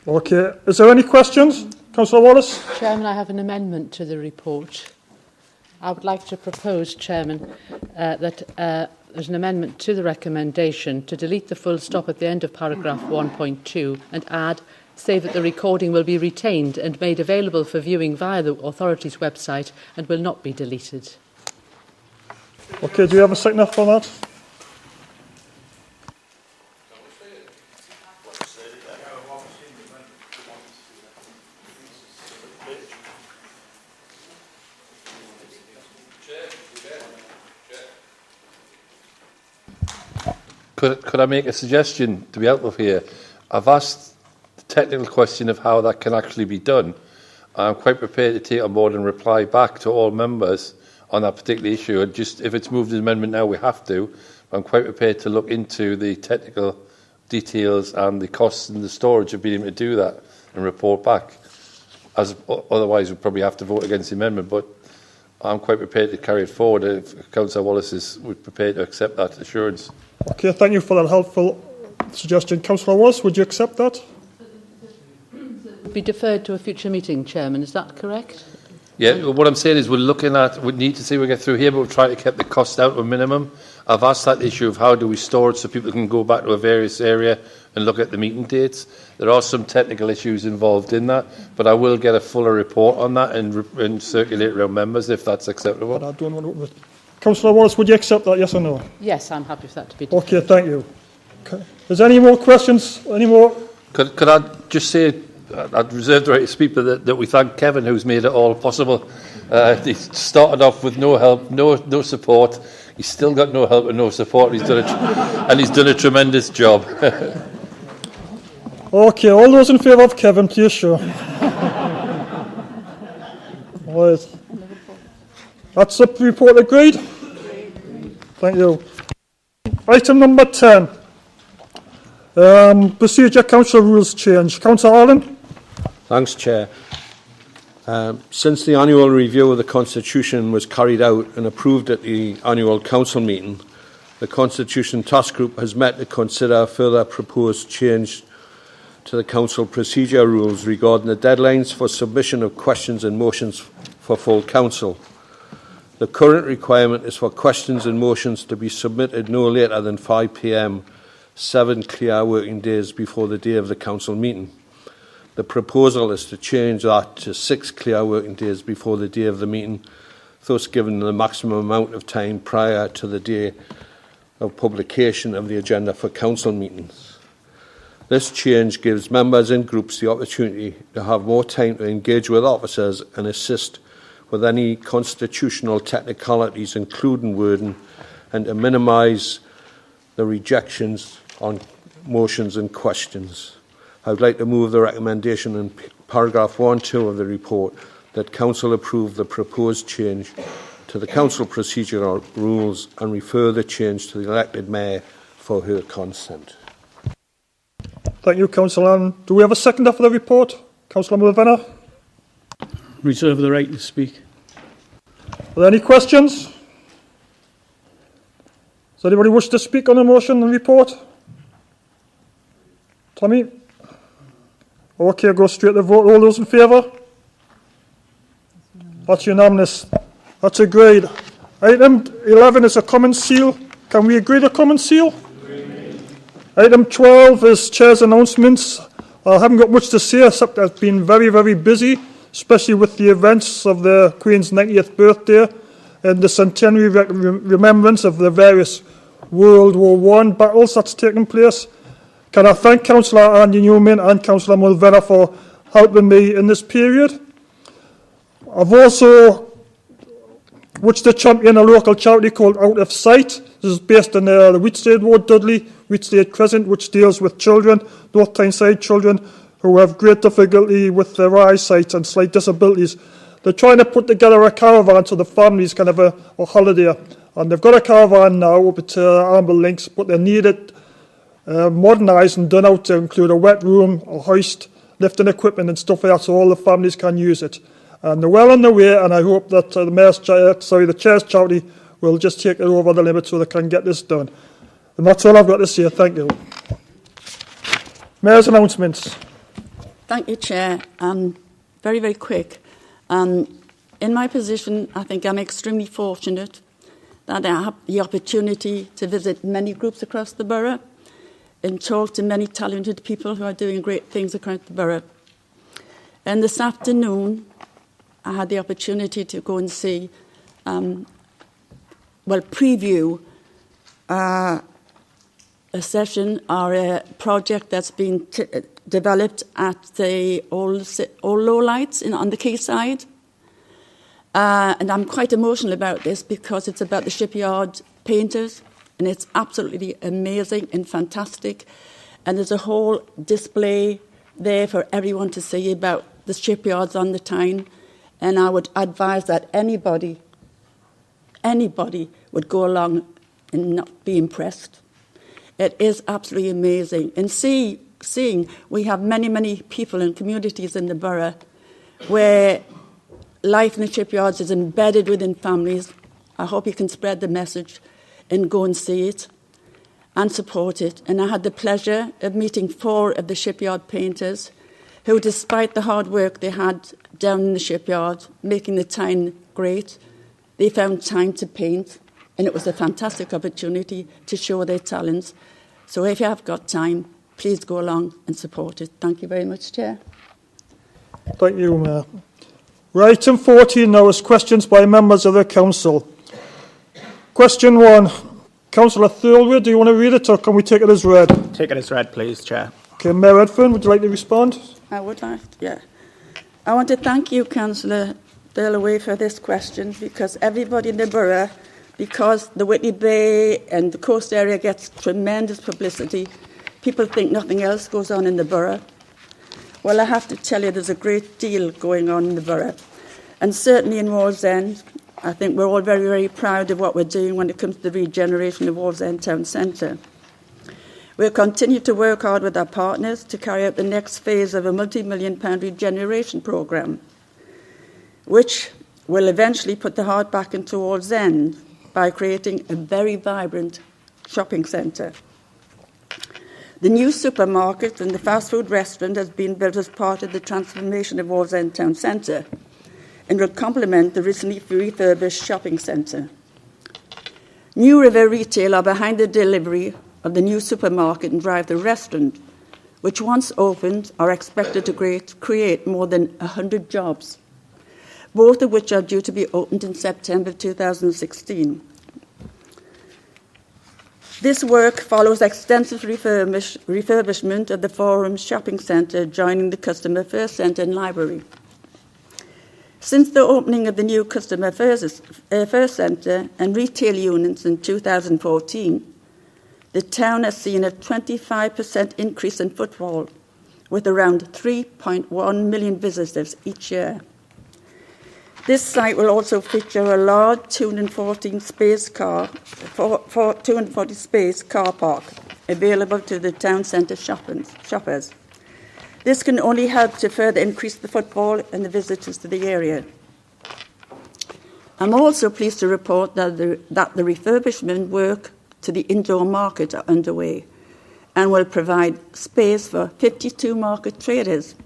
Okay. Is there any questions? Councillor Wallace? Chairman, I have an amendment to the report. I would like to propose, Chairman, that there's an amendment to the recommendation to delete the full stop at the end of paragraph 1.2 and add, say that the recording will be retained and made available for viewing via the authority's website and will not be deleted. Okay, do you have a seconder for that? Could I make a suggestion to be helpful here? I've asked the technical question of how that can actually be done. I'm quite prepared to take on board and reply back to all members on that particular issue. And just if it's moved as an amendment now, we have to. I'm quite prepared to look into the technical details and the costs and the storage of being able to do that and report back. As otherwise, we'd probably have to vote against the amendment. But I'm quite prepared to carry it forward if Councillor Wallace is prepared to accept that assurance. Okay, thank you for that helpful suggestion. Councillor Wallace, would you accept that? Be deferred to a future meeting, Chairman. Is that correct? Yeah, what I'm saying is we need to see we get through here, but we're trying to keep the cost out to a minimum. I've asked that issue of how do we store it so people can go back to a various area and look at the meeting dates. There are some technical issues involved in that, but I will get a fuller report on that and circulate around members if that's acceptable. But I don't want to... Councillor Wallace, would you accept that, yes or no? Yes, I'm happy for that to be deferred. Okay, thank you. Okay. Is there any more questions? Any more? Could I just say, I'd reserve the right to speak, but that we thank Kevin, who's made it all possible. He started off with no help, no support. He's still got no help and no support. He's done a tremendous job. Okay, all those in favour of Kevin, please show. Right. That's the report agreed? Thank you. Item number 10. Procedure Council rules change. Councillor Allen? Thanks, Chair. Since the annual review of the Constitution was carried out and approved at the annual Council meeting, the Constitution Task Group has met to consider further proposed change to the Council procedure rules regarding the deadlines for submission of questions and motions for full Council. The current requirement is for questions and motions to be submitted no later than 5 p.m, 7 clear working days before the day of the Council meeting. The proposal is to change that to 6 clear working days before the day of the meeting, thus giving the maximum amount of time prior to the day of publication of the agenda for Council meetings. This change gives members and groups the opportunity to have more time to engage with officers and assist with any constitutional technicalities, including wording, and to minimise the rejections on motions and questions. I would like to move the recommendation in paragraph 1.2 of the report that Council approve the proposed change to the Council procedural rules and refer the change to the elected Mayor for her consent. Thank you, Councillor Allen. Do we have a seconder for the report? Councillor Mulvanna? Reserve the right to speak. Are there any questions? Does anybody wish to speak on the motion and report? Tommy? Okay, I'll go straight to the vote. All those in favour? That's unanimous. That's agreed. Item 11 is a common seal. Can we agree to common seal? Item 12 is Chair's announcements. I haven't got much to say except I've been very, very busy, especially with the events of the Queen's 90th birthday and the centenary remembrance of the various World War I battles that's taken place. Can I thank Councillor Andy Newman and Councillor Mulvena for helping me in this period. I've also watched to champion a local charity called Out of Sight. This is based in the Wheatstead Ward, Dudley, Wheatstead Crescent, which deals with children, North Tyneside children, who have great difficulty with their eyesight and slight disabilities. They're trying to put together a caravan so the families can have a holiday. And they've got a caravan now with amber links, but they need it modernised and done out to include a wet room, a hoist, lifting equipment and stuff like that, so all the families can use it. And they're well on their way, and I hope that the Chair's charity will just take it over the limit so they can get this done. And that's all I've got to say. Thank you. Mayor's announcements. Thank you, Chair. Very, very quick. In my position, I think I'm extremely fortunate that I have the opportunity to visit many groups across the borough and talk to many talented people who are doing great things across the borough. And this afternoon, I had the opportunity to go and see, preview a session or a project that's been developed at the old lowlights on the quayside. And I'm quite emotional about this because it's about the shipyard painters, and it's absolutely amazing and fantastic. And there's a whole display there for everyone to see about the shipyards on the Tyne. And I would advise that anybody would go along and not be impressed. It is absolutely amazing. And seeing we have many, many people and communities in the borough where life in the shipyards is embedded within families. I hope you can spread the message and go and see it and support it. And I had the pleasure of meeting 4 of the shipyard painters who, despite the hard work they had down in the shipyard, making the Tyne great, they found time to paint, and it was a fantastic opportunity to show their talents. So if you have got time, please go along and support it. Thank you very much, Chair. Thank you, Mayor. Right, item 14 now is questions by members of the council. Question 1. Councillor Thirlway, do you want to read it, or can we take it as read? Take it as read, please, Chair. Okay, Mayor Redfern, would you like to respond? I would like, yeah. I want to thank you, Councillor Thirlway, for this question, because everybody in the borough, because the Whitley Bay and the coast area gets tremendous publicity, people think nothing else goes on in the borough. Well, I have to tell you, there's a great deal going on in the borough. And certainly in Wallsend, I think we're all very, very proud of what we're doing when it comes to the regeneration of Wallsend Town Centre. We'll continue to work hard with our partners to carry out the next phase of a multi-million-pound regeneration programme, which will eventually put the heart back into Wallsend by creating a very vibrant shopping centre. The new supermarket and the fast food restaurant has been built as part of the transformation of Wallsend Town Centre and will complement the recently refurbished shopping centre. New River Retail are behind the delivery of the new supermarket and drive-thru restaurant, which once opened are expected to create more than 100 jobs, both of which are due to be opened in September 2016. This work follows extensive refurbishment of the Forum Shopping Centre, joining the Customer First Centre and Library. Since the opening of the new Customer First Centre and retail units in 2014, the town has seen a 25% increase in footfall, with around 3.1 million visitors each year. This site will also feature a large 240 space car park available to the town centre shoppers. This can only help to further increase the footfall and the visitors to the area. I'm also pleased to report that the refurbishment work to the indoor market are underway and will provide space for 52 market traders.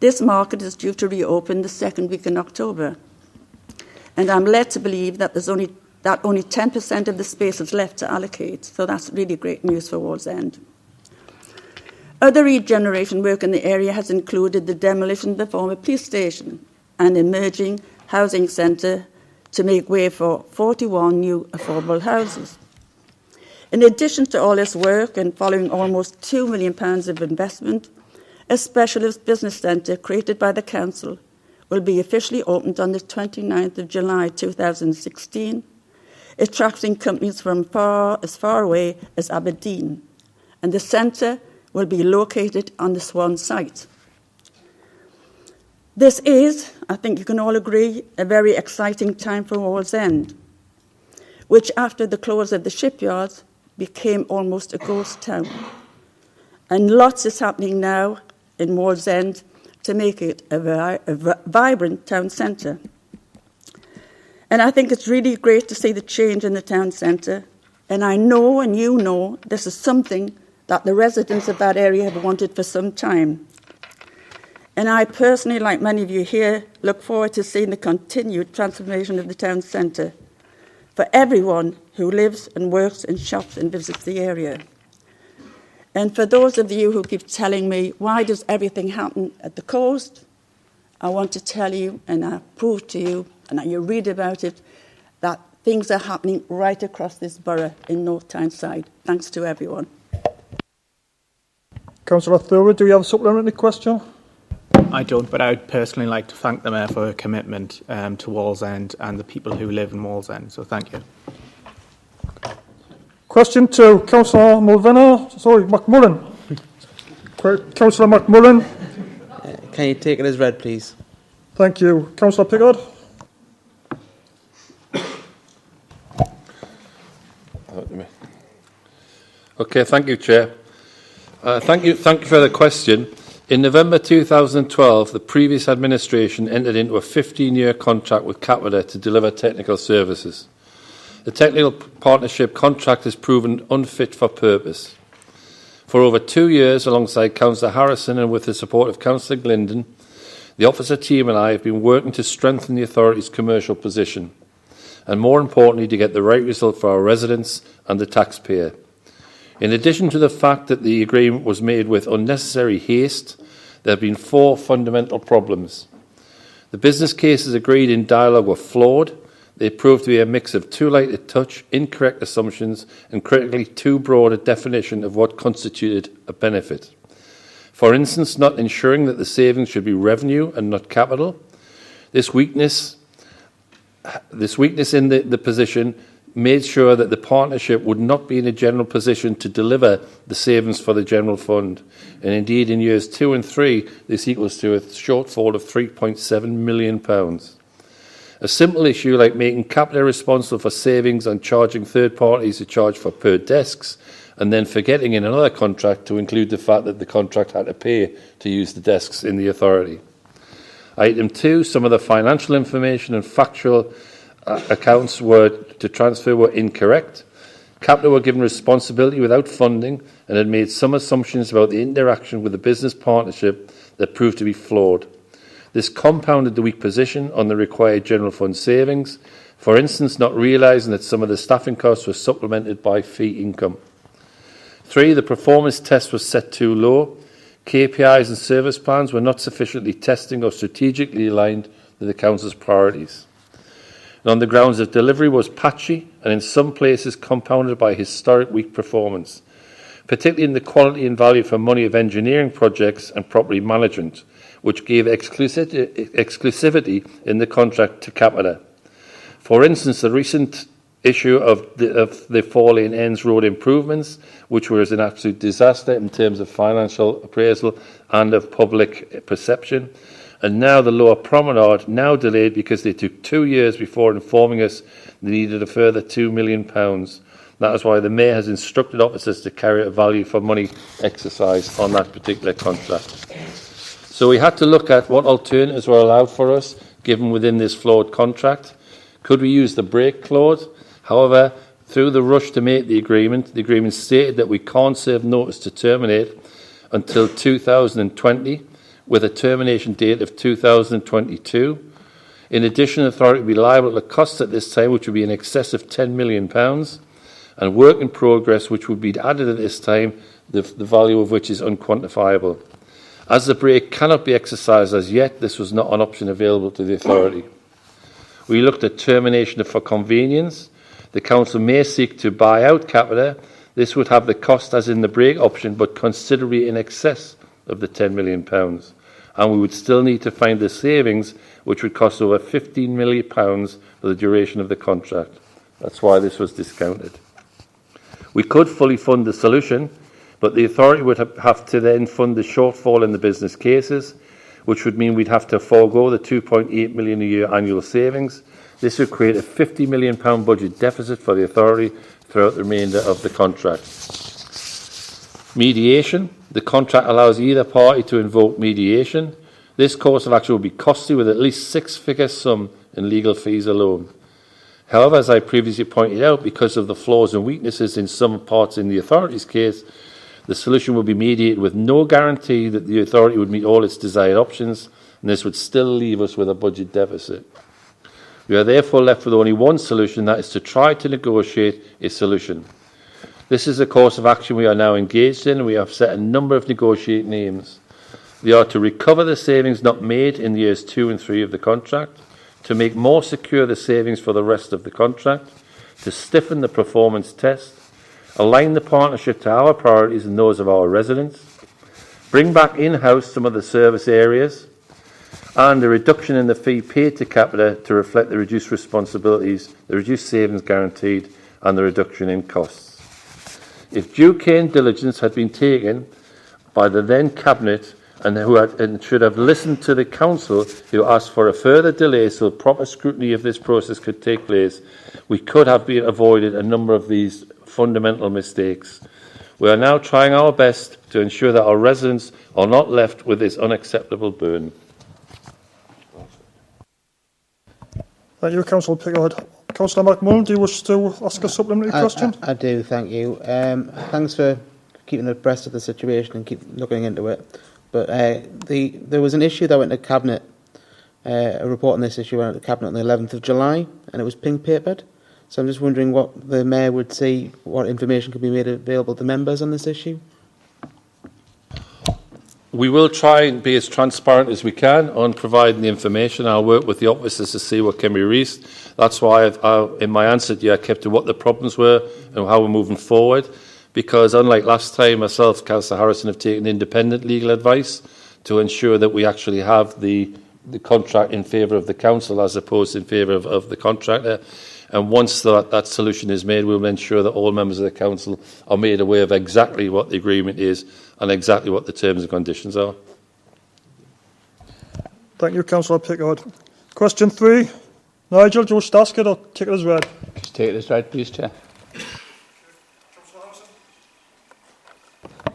This market is due to reopen the second week in October. And I'm led to believe that only 10% of the space is left to allocate. So that's really great news for Wallsend. Other regeneration work in the area has included the demolition of the former police station and emerging housing centre to make way for 41 new affordable houses. In addition to all this work and following almost £2 million of investment, a specialist business centre created by the Council will be officially opened on the 29th of July 2016, attracting companies from as far away as Aberdeen, and the centre will be located on the Swan site. This is, I think you can all agree, a very exciting time for Wallsend, which after the close of the shipyards became almost a ghost town. And lots is happening now in Wallsend to make it a vibrant town centre. And I think it's really great to see the change in the town centre. And I know, and you know, this is something that the residents of that area have wanted for some time. And I personally, like many of you here, look forward to seeing the continued transformation of the town centre for everyone who lives and works and shops and visits the area. And for those of you who keep telling me, why does everything happen at the coast? I want to tell you, and I prove to you, and you read about it, that things are happening right across this borough in North Tyneside. Thanks to everyone. Councillor Thurwood, do you have a supplementary question? I don't, but I would personally like to thank the Mayor for her commitment to Wallsend and the people who live in Wallsend. So thank you. Question 2, Councillor McMullen. Councillor McMullen. Can you take it as read, please? Thank you. Councillor Pickard. Okay, thank you, Chair. Thank you for the question. In November 2012, the previous administration entered into a 15-year contract with Capita to deliver technical services. The technical partnership contract has proven unfit for purpose. For over 2 years, alongside Councillor Harrison and with the support of Councillor Glindon, the officer team and I have been working to strengthen the authority's commercial position, and more importantly, to get the right result for our residents and the taxpayer. In addition to the fact that the agreement was made with unnecessary haste, there have been 4 fundamental problems. The business cases agreed in dialogue were flawed. They proved to be a mix of too light a touch, incorrect assumptions, and critically too broad a definition of what constituted a benefit. For instance, not ensuring that the savings should be revenue and not capital. This weakness in the position made sure that the partnership would not be in a general position to deliver the savings for the general fund. And indeed, in years 2 and 3, this equals to a shortfall of £3.7 million. A simple issue like making Capita responsible for savings and charging third parties a charge for per desks, and then forgetting in another contract to include the fact that the contract had to pay to use the desks in the authority. Item 2, some of the financial information and factual accounts to transfer were incorrect. Capita were given responsibility without funding and had made some assumptions about the interaction with the business partnership that proved to be flawed. This compounded the weak position on the required general fund savings, for instance, not realising that some of the staffing costs were supplemented by fee income. 3, the performance test was set too low. KPIs and service plans were not sufficiently testing or strategically aligned with the Council's priorities. And on the grounds of delivery was patchy and in some places compounded by historic weak performance, particularly in the quality and value for money of engineering projects and property management, which gave exclusivity in the contract to Capita. For instance, the recent issue of the 4-lane ends road improvements, which was an absolute disaster in terms of financial appraisal and of public perception. And now the lower promenade, now delayed because they took 2 years before informing us they needed a further £2 million. That is why the Mayor has instructed officers to carry out a value for money exercise on that particular contract. So we had to look at what alternatives were allowed for us, given within this flawed contract. Could we use the break clause? However, through the rush to make the agreement stated that we can't serve notice to terminate until 2020, with a termination date of 2022. In addition, the authority will be liable to costs at this time, which would be in excess of £10 million, and work in progress, which would be added at this time, the value of which is unquantifiable. As the break cannot be exercised as yet, this was not an option available to the authority. We looked at termination for convenience. The Council may seek to buy out Capita. This would have the cost as in the break option, but considerably in excess of the £10 million. And we would still need to find the savings, which would cost over £15 million for the duration of the contract. That's why this was discounted. We could fully fund the solution, but the authority would have to then fund the shortfall in the business cases, which would mean we'd have to forego the £2.8 million a year annual savings. This would create a £50 million budget deficit for the authority throughout the remainder of the contract. Mediation. The contract allows either party to invoke mediation. This course of action will be costly, with at least six-figure sum in legal fees alone. However, as I previously pointed out, because of the flaws and weaknesses in some parts in the authority's case, the solution will be mediated with no guarantee that the authority would meet all its desired options, and this would still leave us with a budget deficit. We are therefore left with only one solution, that is to try to negotiate a solution. This is a course of action we are now engaged in, and we have set a number of negotiating aims. They are to recover the savings not made in years 2 and 3 of the contract, to make more secure the savings for the rest of the contract, to stiffen the performance test, align the partnership to our priorities and those of our residents, bring back in-house some of the service areas, and a reduction in the fee paid to Capita to reflect the reduced responsibilities, the reduced savings guaranteed, and the reduction in costs. If due care and diligence had been taken by the then Cabinet and should have listened to the Council, who asked for a further delay so proper scrutiny of this process could take place, we could have avoided a number of these fundamental mistakes. We are now trying our best to ensure that our residents are not left with this unacceptable burden. Thank you, Councillor Pickard. Councillor McMullen, do you wish to ask a supplementary question? I do, thank you. Thanks for keeping abreast of the situation and keep looking into it. But there was an issue that went to Cabinet, a report on this issue went to Cabinet on the 11th of July, and it was pink papered. So I'm just wondering what the Mayor would see, what information could be made available to members on this issue. We will try and be as transparent as we can on providing the information. I'll work with the officers to see what can be raised. That's why in my answer to you, I kept to what the problems were and how we're moving forward. Because unlike last time, myself, Councillor Harrison, have taken independent legal advice to ensure that we actually have the contract in favour of the council as opposed to in favour of the contractor. And once that solution is made, we'll ensure that all members of the council are made aware of exactly what the agreement is and exactly what the terms and conditions are. Thank you, Councillor Pickard. Question 3. Nigel, do you wish to ask it or take it as read? Just take it as read, please, Chair.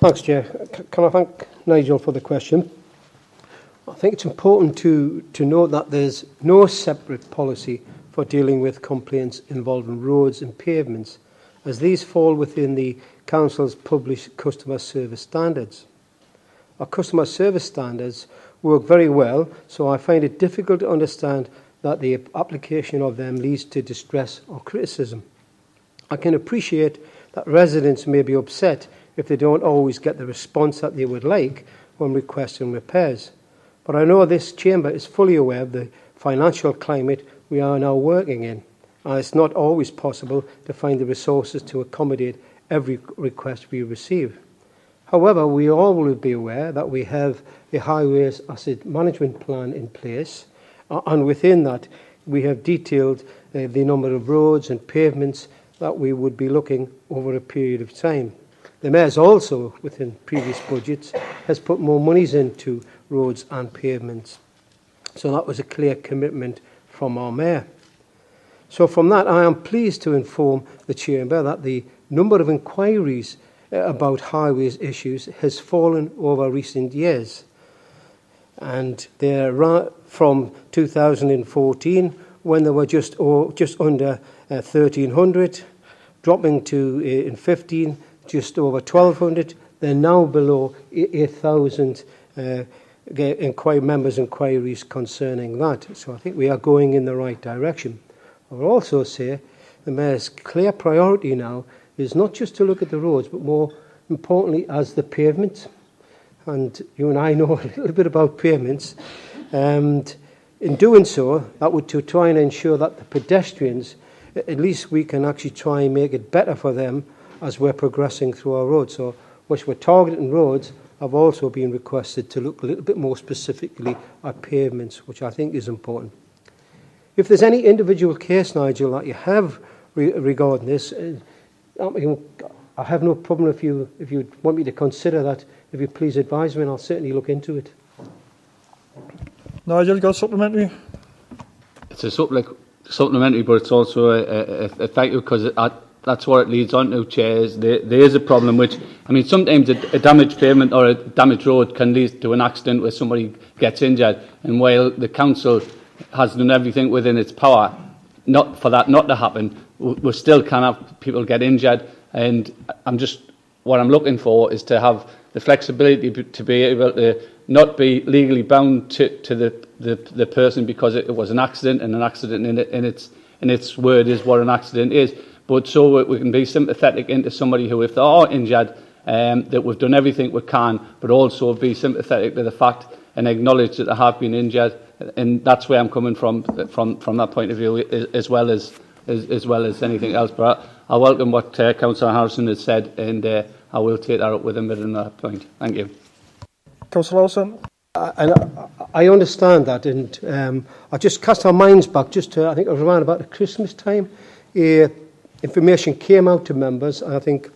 Thanks, Chair. Can I thank Nigel for the question? I think it's important to note that there's no separate policy for dealing with complaints involving roads and pavements, as these fall within the Council's published customer service standards. Our customer service standards work very well, so I find it difficult to understand that the application of them leads to distress or criticism. I can appreciate that residents may be upset if they don't always get the response that they would like when requesting repairs. But I know this Chamber is fully aware of the financial climate we are now working in, and it's not always possible to find the resources to accommodate every request we receive. However, we all will be aware that we have a highways asset management plan in place, and within that we have detailed the number of roads and pavements that we would be looking over a period of time. The Mayor's also, within previous budgets, has put more monies into roads and pavements. So that was a clear commitment from our Mayor. So from that, I am pleased to inform the Chamber that the number of inquiries about highways issues has fallen over recent years. And they're from 2014, when there were just under 1,300, dropping to, in 15, just over 1,200. They're now below 8,000 members' inquiries concerning that. So I think we are going in the right direction. I will also say the Mayor's clear priority now is not just to look at the roads, but more importantly as the pavements. And you and I know a little bit about pavements. And in doing so, that would to try and ensure that the pedestrians, at least we can actually try and make it better for them as we're progressing through our roads. So, which we're targeting roads, have also been requested to look a little bit more specifically at pavements, which I think is important. If there's any individual case, Nigel, that you have regarding this, I have no problem if you want me to consider that. If you please advise me, and I'll certainly look into it. Nigel, you got a supplementary? It's a supplementary, but it's also a thank you, because that's what it leads on to, Chair. There is a problem which, I mean, sometimes a damaged pavement or a damaged road can lead to an accident where somebody gets injured, and while the council has done everything within its power not for that not to happen, we still can have people get injured. And what I'm looking for is to have the flexibility to be able to not be legally bound to the person because it was an accident, and an accident in its word is what an accident is. But so we can be sympathetic into somebody who, if they are injured, that we've done everything we can, but also be sympathetic to the fact and acknowledge that they have been injured. And that's where I'm coming from that point of view, as well as anything else. But I welcome what Councillor Harrison has said, and I will take that up with him at another point. Thank you. Councillor Harrison. I understand that, and I just cast our minds back just to, I think it was around about the Christmas time. Information came out to members, I think,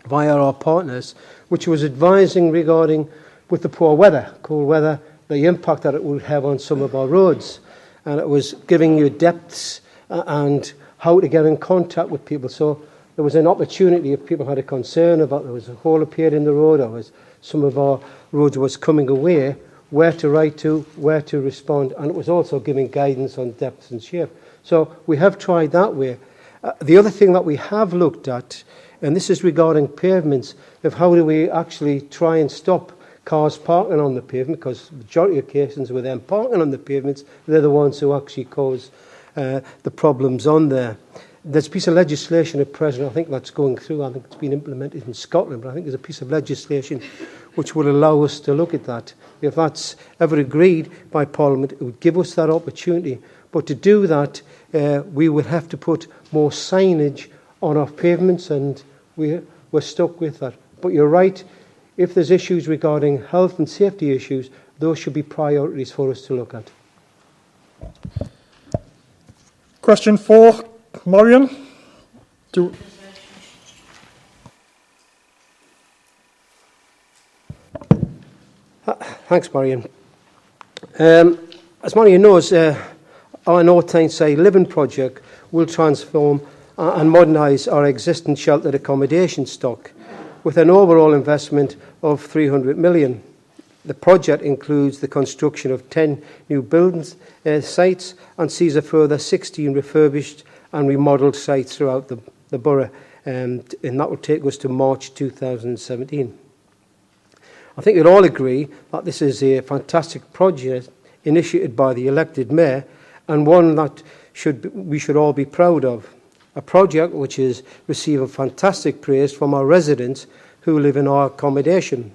via our partners, which was advising regarding, with the poor weather, cold weather, the impact that it would have on some of our roads. And it was giving you depths and how to get in contact with people. So there was an opportunity if people had a concern about there was a hole appeared in the road, or was some of our roads was coming away, where to write to, where to respond. And it was also giving guidance on depth and shape. So we have tried that way. The other thing that we have looked at, and this is regarding pavements, of how do we actually try and stop cars parking on the pavement, because the majority of occasions with them parking on the pavements, they're the ones who actually cause the problems on there. There's a piece of legislation at present, I think that's going through, I think it's been implemented in Scotland, but I think there's a piece of legislation which will allow us to look at that. If that's ever agreed by Parliament, it would give us that opportunity. But to do that, we would have to put more signage on our pavements, and we're stuck with that. But you're right, if there's issues regarding health and safety issues, those should be priorities for us to look at. Question 4, Marion. Thanks, Marion. As Marion knows, our North Tyneside Living project will transform and modernise our existing sheltered accommodation stock with an overall investment of 300 million. The project includes the construction of 10 new buildings sites and sees a further 16 refurbished and remodelled sites throughout the borough, and that will take us to March 2017. I think you'll all agree that this is a fantastic project initiated by the elected mayor, and one that we should all be proud of. A project which is receiving fantastic praise from our residents who live in our accommodation.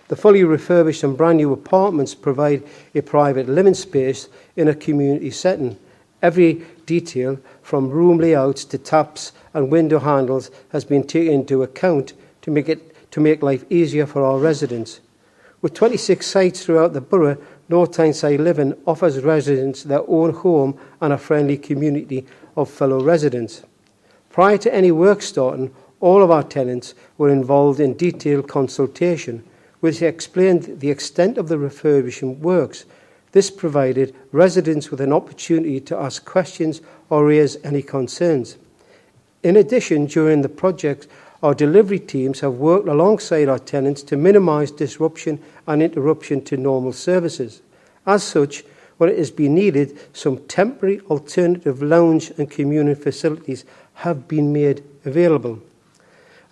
The fully refurbished and brand new apartments provide a private living space in a community setting. Every detail, from room layouts to taps and window handles, has been taken into account to make life easier for our residents. With 26 sites throughout the borough, North Tyneside Living offers residents their own home and a friendly community of fellow residents. Prior to any work starting, all of our tenants were involved in detailed consultation, which explained the extent of the refurbishment works. This provided residents with an opportunity to ask questions or raise any concerns. In addition, during the project, our delivery teams have worked alongside our tenants to minimise disruption and interruption to normal services. As such, when it has been needed, some temporary alternative lounge and communal facilities have been made available.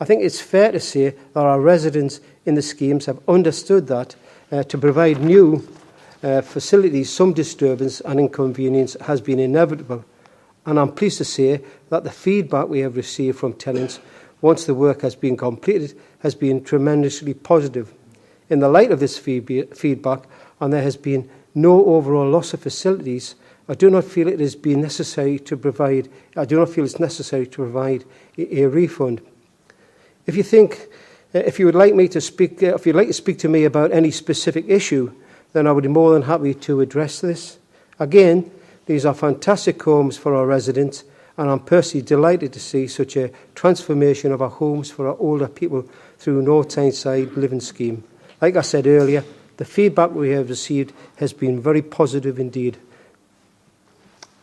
I think it's fair to say that our residents in the schemes have understood that to provide new facilities, some disturbance and inconvenience has been inevitable. And I'm pleased to say that the feedback we have received from tenants once the work has been completed has been tremendously positive. In the light of this feedback, and there has been no overall loss of facilities, I do not feel it's necessary to provide a refund. If you think, if you would like me to speak, if you'd like to speak to me about any specific issue, then I would be more than happy to address this. Again, these are fantastic homes for our residents, and I'm personally delighted to see such a transformation of our homes for our older people through North Tyneside Living Scheme. Like I said earlier, the feedback we have received has been very positive indeed.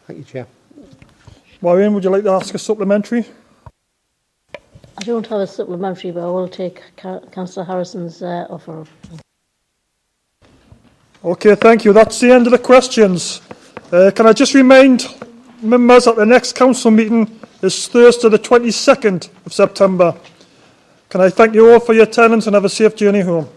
Thank you, Chair. Maureen, would you like to ask a supplementary? I don't have a supplementary, but I will take Councillor Harrison's offer. Okay, thank you. That's the end of the questions. Can I just remind members that the next council meeting is Thursday the 22nd of September. Can I thank you all for your attendance and have a safe journey home.